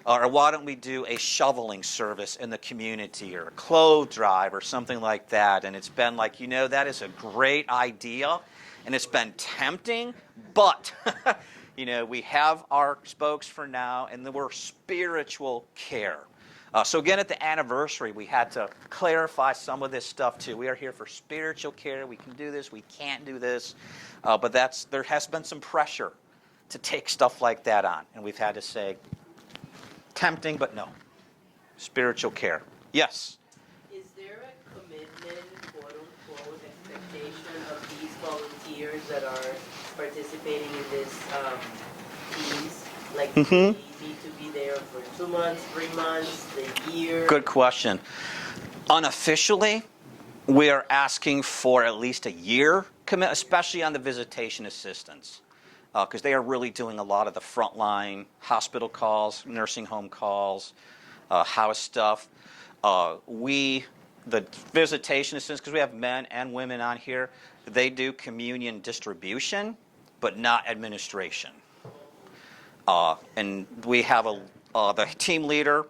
Or why don't we do a shoveling service in the community or a clothes drive or something like that? And it's been like, that is a great idea, and it's been tempting, but we have our spokes for now, and then we're spiritual care. So again, at the anniversary, we had to clarify some of this stuff too. We are here for spiritual care. We can do this. We can't do this. But there has been some pressure to take stuff like that on, and we've had to say, tempting, but no. Spiritual care. Yes? Is there a commitment, quote unquote, expectation of these volunteers that are participating in this teams? Like, do they need to be there for 2 months, 3 months, a year? Good question. Unofficially, we are asking for at least a year commitment, especially on the visitation assistants, because they are really doing a lot of the frontline hospital calls, nursing home calls, house stuff. The visitation assistants, because we have men and women on here, they do communion distribution, but not administration. And we have the team leader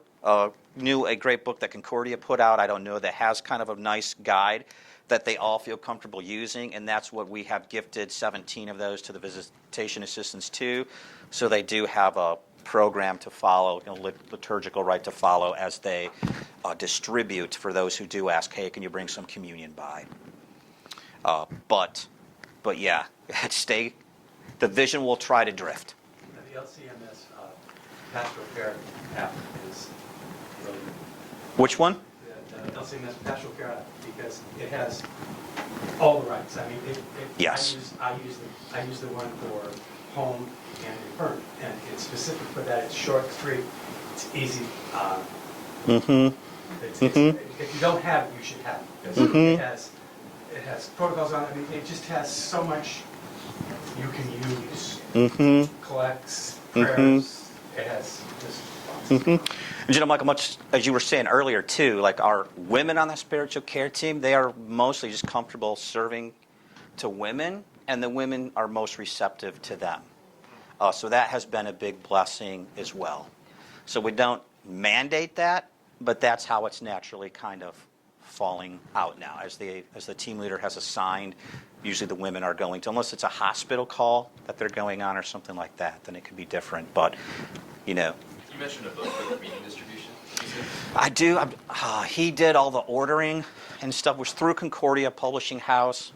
knew a great book that Concordia put out, I don't know, that has kind of a nice guide that they all feel comfortable using, and that's what we have gifted 17 of those to the visitation assistants too. So they do have a program to follow, liturgical rite to follow as they distribute for those who do ask, hey, can you bring some communion by? But yeah, the vision will try to drift. The LCMS Pastoral Care app is really good. Which one? The LCMS Pastoral Care app, because it has all the rights. I mean, Yes. I use the one for home and infirm, and it's specific for that. It's short, straight, it's easy. If you don't have it, you should have it. Because it has protocols on it. I mean, it just has so much you can use. Collects, prayers. It has just And Michael, much as you were saying earlier too, like our women on the spiritual care team, they are mostly just comfortable serving to women, and the women are most receptive to them. So that has been a big blessing as well. So we don't mandate that, but that's how it's naturally kind of falling out now. As the team leader has assigned, usually the women are going to, unless it's a hospital call that they're going on or something like that, then it could be different. But, You mentioned a book for the meeting distribution. I do. He did all the ordering and stuff. It was through Concordia Publishing House.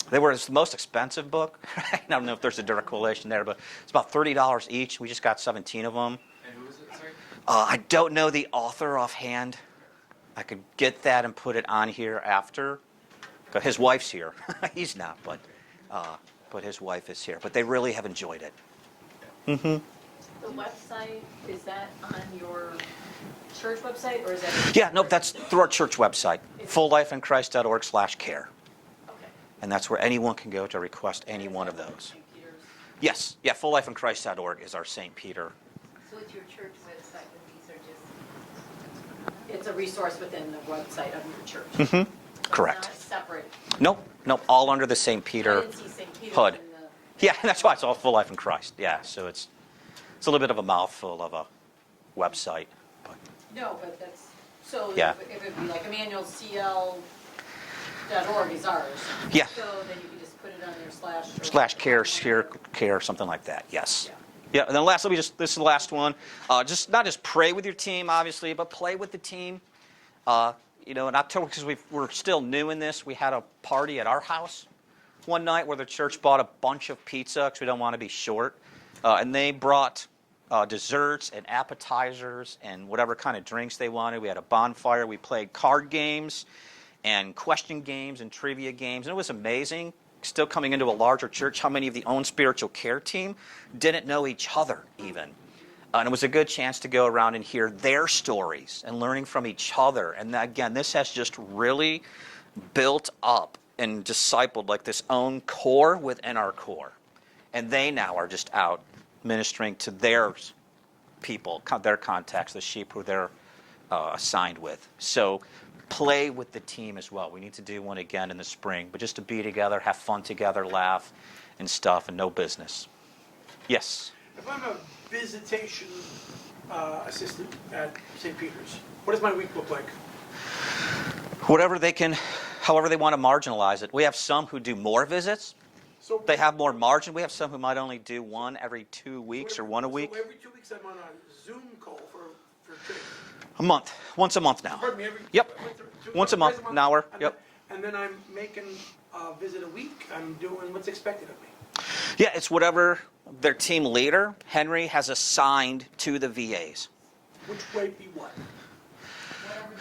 They were the most expensive book. I don't know if there's a direct correlation there, but it's about $30 each. We just got 17 of them. And who was it, sorry? I don't know the author offhand. I could get that and put it on here after. But his wife's here. He's not, but his wife is here. But they really have enjoyed it. The website, is that on your church website, or is that? Yeah, nope, that's through our church website, fulllifeinchrist.org/care. Okay. And that's where anyone can go to request any one of those. St. Peter's? Yes, yeah, fulllifeinchrist.org is our St. Peter. So it's your church website, but these are just... It's a resource within the website of your church. So Correct. It's not separate. Nope, all under the St. I Peter didn't see St. Peter's hood. in the. Yeah, that's why it's all Full Life in Christ. Yeah, so it's a little bit of a mouthful of a website. But No, but that's, so Yeah. if it would be like emmanuelcl.org is ours. Yeah. So then you can just put it on there /. /care, care, something like that. Yes. Yeah, and then last, this is the last one. Just not just pray with your team, obviously, but play with the team. In October, because we're still new in this, we had a party at our house one night where the church bought a bunch of pizza because we don't want to be short. And they brought desserts and appetizers and whatever kind of drinks they wanted. We had a bonfire. We played card games and question games and trivia games. And it was amazing, still coming into a larger church, how many of the own spiritual care team didn't know each other even. And it was a good chance to go around and hear their stories and learning from each other. And again, this has just really built up and discipled like this own core within our core. And they now are just out ministering to their people, their contacts, the sheep who they're assigned with. So play with the team as well. We need to do one again in the spring, but just to be together, have fun together, laugh and stuff, and no business. Yes? If I'm a visitation assistant at St. Peter's, what does my week look like? However they want to marginalize it. We have some who do more visits. So They have more margin. We have some who might only do one every 2 weeks or one a week. So every 2 weeks I'm on a Zoom call for training. A month. Once a month now. Pardon me, Yep. Once a month, an hour. And Yep. And then I'm making a visit a week. I'm doing what's expected of me. Yeah, it's whatever their team leader, Henry, has assigned to the VAs. Which way be what?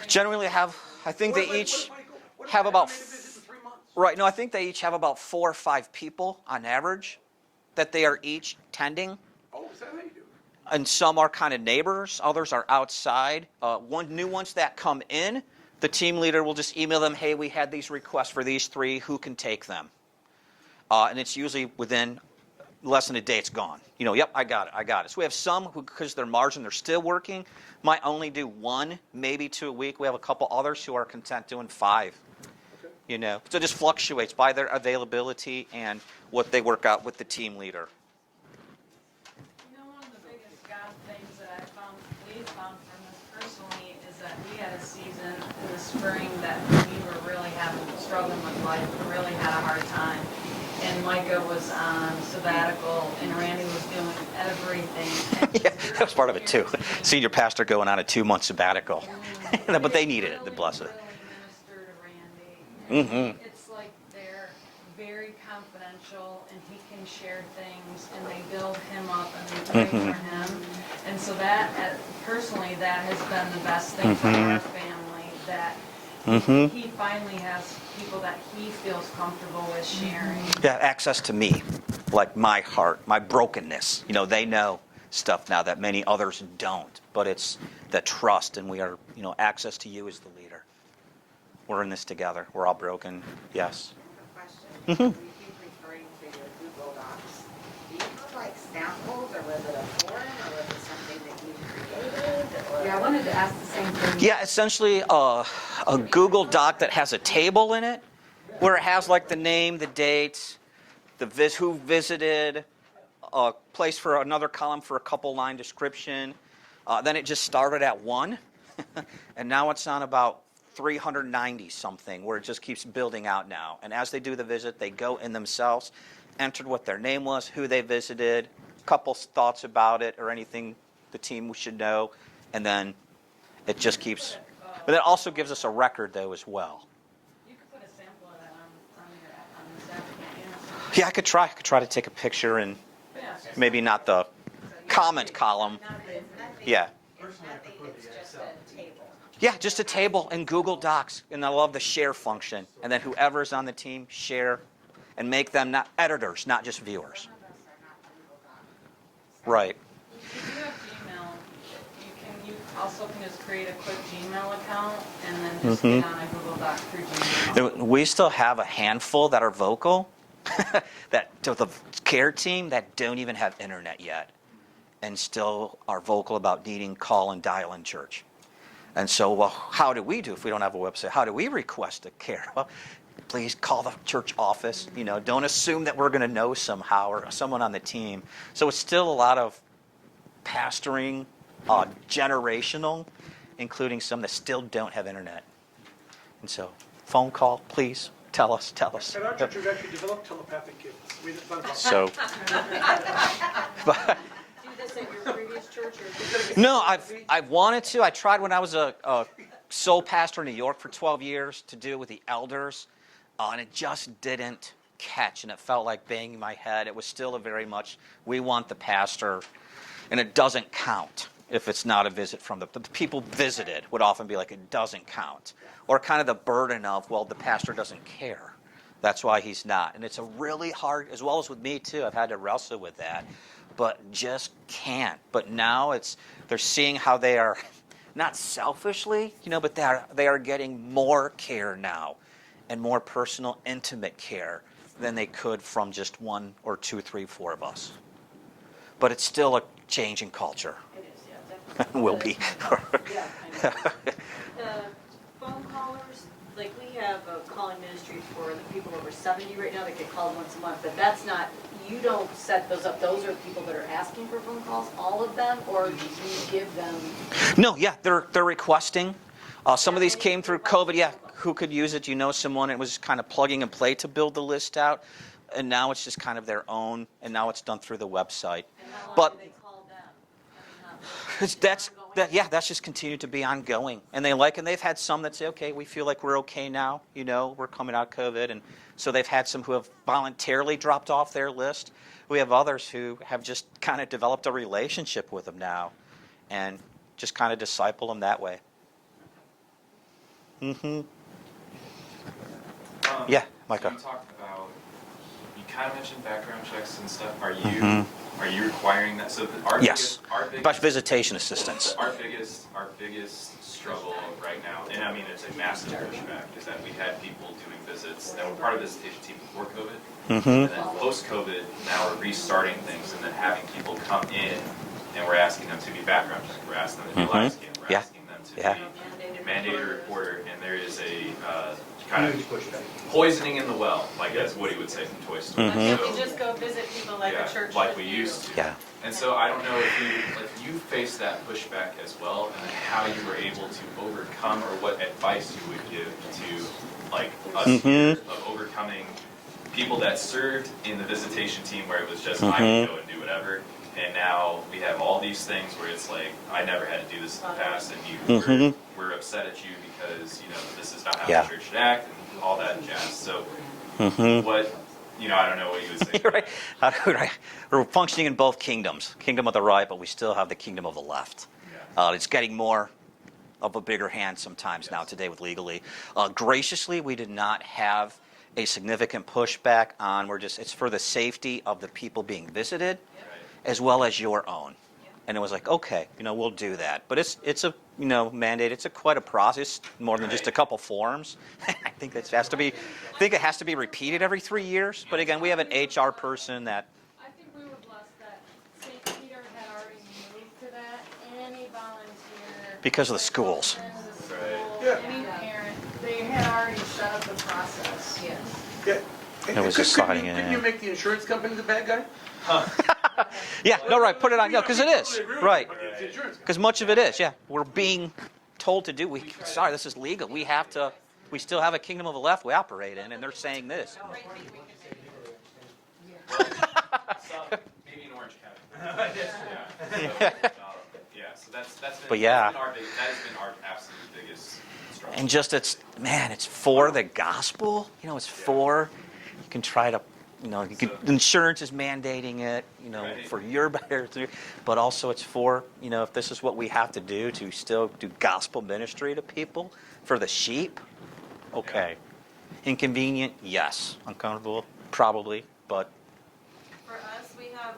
Generally I think What if they each what if have I about, made a visit in 3 months? right, no, I think they each have about 4 or 5 people on average that they are each tending. Oh, is that how you do it? And some are kind of neighbors, others are outside. New ones that come in, the team leader will just email them, hey, we had these requests for these 3, who can take them? And it's usually within less than a day, it's gone. Yep, I got it. So we have some who, because their margin, they're still working, might only do 1, maybe 2 a week. We have a couple others who are content doing 5. Okay. So it just fluctuates by their availability and what they work out with the team leader. One of the biggest God things that we found from this personally is that we had a season in the spring that we were really struggling with life, we really had a hard time. And Micah was on sabbatical, and Randy was doing everything. And Yeah, that was part of it too. Senior pastor going on a 2-month sabbatical. But they needed it, to bless it. Really minister to Randy. Mm-hmm. It's like they're very confidential, and he can share things, and they build him up, and they pray for him. And so that, personally, that has been the best thing for our family, that he finally has people that he feels comfortable with sharing. Yeah, access to me, like my heart, my brokenness. They know stuff now that many others don't, but it's the trust, and we are, access to you as the leader. We're in this together. We're all broken. Yes. I have a question. We keep referring to your Google Docs. Do you have like samples, or was it a forum, or was it something that you created? Or? Yeah, I wanted to ask the same thing. Yeah, essentially a Google Doc that has a table in it where it has like the name, the date, who visited, a place for another column for a couple line description. Then it just started at 1, and now it's on about 390 something, where it just keeps building out now. And as they do the visit, they go in themselves, entered what their name was, who they visited, a couple thoughts about it or anything the team should know, and then it just keeps. But it also gives us a record though as well. You could put a sample of that on this app, can't Yeah, I could try to take a picture and you? Yeah. maybe not the comment column. Yeah. Personally, I prefer It's the just Excel. a table. Yeah, just a table in Google Docs. And I love the share function. And then whoever's on the team, share and make them not editors, not just viewers. Some of us are not Google Docs. Right. If you have Gmail, you also can just create a quick Gmail account and then just get on a Google Doc through Gmail. We still have a handful that are vocal, that to the care team that don't even have internet yet, and still are vocal about needing call and dial in church. And so, well, how do we do if we don't have a website? How do we request a care? Well, please call the church office. Don't assume that we're going to know somehow or someone on the team. So it's still a lot of pastoring, generational, including some that still don't have internet. And so, phone call, please. Tell us. At our church, we've actually developed telepathic gifts. So, but, this at your previous church or? No, I've wanted to. I tried when I was a sole pastor in New York for 12 years to do it with the elders, and it just didn't catch, and it felt like banging my head. It was still a very much, we want the pastor, and it doesn't count if it's not a visit from the people visited would often be like, it doesn't count. Or kind of the burden of, well, the pastor doesn't care. That's why he's not. And it's a really hard, as well as with me too, I've had to wrestle with that, but just can't. But now they're seeing how they are, not selfishly, but they are getting more care now and more personal, intimate care than they could from just one or two, three, four of us. But it's still a change in culture. It is, yeah, definitely. Will be. Yeah, I know. Phone callers, like we have a calling ministry for the people over 70 right now that get called once a month, but that's not, you don't set those up. Those are people that are asking for phone calls, all of them, or do you give them? No, yeah, they're requesting. Some of these came through COVID. Yeah, who could use it? Do you know someone? It was kind of plugging and play to build the list out, and now it's just kind of their own, and now it's done through the website. And how long But do they call them? I mean, that's just continued to be ongoing, and they've had some that say, okay, we feel like we're okay now. We're coming out of COVID, and so they've had some who have voluntarily dropped off their list. We have others who have just kind of developed a relationship with them now, and just kind of disciple them that way. Mm-hmm. Yeah, Micah. So you talked about, you kind of mentioned background checks and stuff. Are you Mm-hmm. are you requiring that? So our Yes. biggest Visitation assistants. Our biggest struggle right now, and I mean it's a massive pushback, is that we had people doing visits that were part of the visitation team before COVID, Mm-hmm. and then post-COVID, now we're restarting things and then having people come in and we're asking them to be background checked. We're asking them to do live scan. We're Yeah. asking them to Yeah. be mandated reporter, and there is a kind of poisoning in the well, like as Woody would say from Toy Story. Mm-hmm. Can't So- we just go visit people like yeah, a church like would we do? used to. Yeah. And so I don't know if you face that pushback as well, and then how you were able to overcome, or what advice you would give to like us here of overcoming people that served in the visitation team where it was just I would go and do whatever, and now we have all these things where it's like I never had to do this in the past, and we're upset at you because this is not how Yeah. the church should act and all that jazz. So what? I don't know what you would say. You're right. We're functioning in both kingdoms, kingdom of the right, but we still have the kingdom of the left. It's getting more of a bigger hand sometimes now today with legally. Graciously, we did not have a significant pushback on, it's for the safety of the people being visited as well as your own. And it was like, okay, we'll do that. But it's a mandate. It's quite a process, more than just a couple forms. I think it has to be repeated every 3 years. But again, we have an HR person that. I think we were blessed that St. Peter had already moved to that. Any volunteer. Because of the schools. Any parent, they had already set up the process. Yes. Yeah. It was just sliding in. Couldn't you make the insurance company the bad guy? Yeah, no, right. Put it on, because it is. Right. But it's the insurance company. Because much of it is, yeah. We're being told to do. Sorry, this is legal. We still have a kingdom of the left we operate in, and they're saying this. Maybe in Orange County. So that's been, But yeah. that has been our absolute biggest struggle. And just it's for the gospel. It's for, you can try to, insurance is mandating it, Right. for your better, but also it's for, if this is what we have to do to still do gospel ministry to people, for the sheep, okay. Inconvenient, yes. Uncomfortable, probably, but. For us, we have,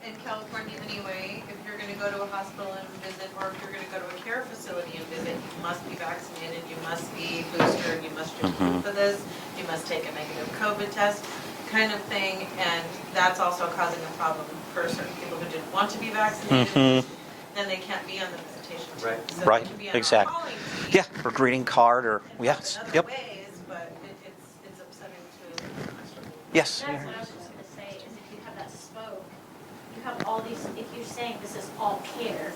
in California anyway, if you're gonna go to a hospital and visit, or if you're gonna go to a care facility and visit, you must be vaccinated, you must be boosted, you must do proof of this, you must take a negative COVID test, kind of thing, and that's also causing a problem for certain people who didn't want to be vaccinated, then they can't be on the visitation team. Right. So Right, they can be on our exactly. calling team. Yeah, for greeting card or, yes, In other yep, ways, but it's upsetting to. yes. That's what I was just gonna say, is if you have that spoke, you have all these, if you're saying this is all care.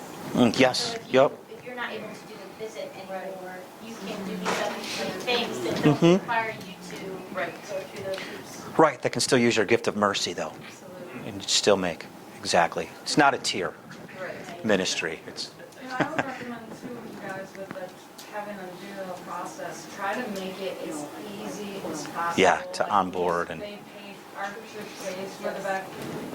Yes, So if yep. if you're not able to do the visit anymore, you can't do these other three things that don't require you to Right. go through those hoops. Right, they can still use your gift of mercy, though, Absolutely. and still make, exactly. It's not a tier. ministry. It's And I would recommend too, you guys, with the having them do the process, try to make it as easy as possible. Yeah, to Like, onboard yes, and- they pay, our church pays for the back,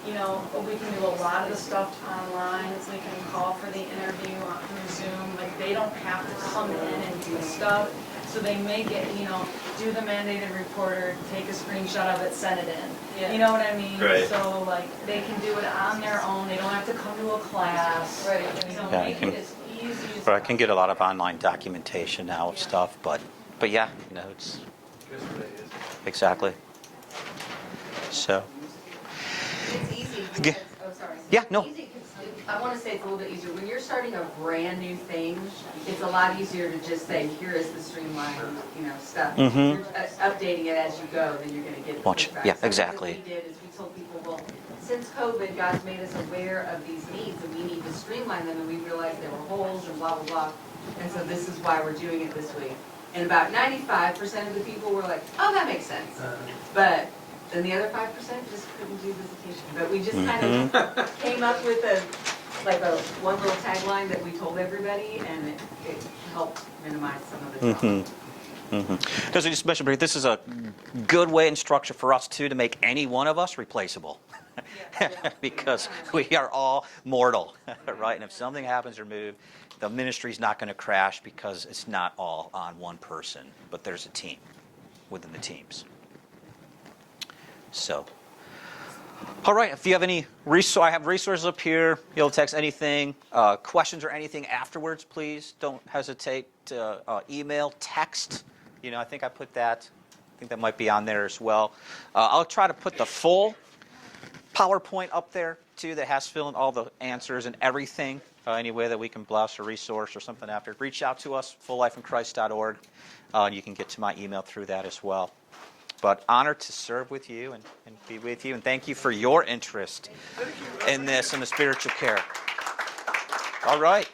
you know, but we can do a lot of the stuff online. We can call for the interview through Zoom. Like, they don't have to come in and do stuff. So they make it, you know, do the mandated reporter, take a screenshot of it, send it in. Yeah. You know what I mean? Right. So like, they can do it on their own. They don't have to come to a class. Right. You know, Yeah, make you it can- as easy as But I can get a lot of online documentation now of stuff, but yeah, you know, it's Just what it is. exactly. So, It's easy. Yeah. because- Oh, sorry. Yeah, no. It's easy 'cause I want to say it's a little bit easier. When you're starting a brand new thing, it's a lot easier to just say, here is the streamlined, you know, stuff. Mhm. You're updating it as you go, then you're going to get Watch- pushback. yeah, So exactly. What we did is we told people, well, since COVID, God's made us aware of these needs and we need to streamline them, and we realized there were holes and blah, blah, blah. And so this is why we're doing it this way. And about 95% of the people were like, oh, that makes sense. But then the other 5% just couldn't do visitation. But we just kind of came up with one little tagline that we told everybody, and it helped minimize some of the trouble. Because I just mentioned, this is a good way and structure for us too to make any one of us replaceable. Because we are all mortal, right? And if something happens or moves, the ministry's not going to crash because it's not all on one person, but there's a team within the teams. So, all right, if you have any I have resources up here. You'll text anything, questions or anything afterwards, please don't hesitate to email, text. You know, I think I put that. I think that might be on there as well. I'll try to put the full PowerPoint up there too that has fill in all the answers and everything. Any way that we can bless or resource or something after, reach out to us, fulllifeinchrist.org. And you can get to my email through that as well. But honored to serve with you and be with you. And thank you for your interest in this and the spiritual care. All right.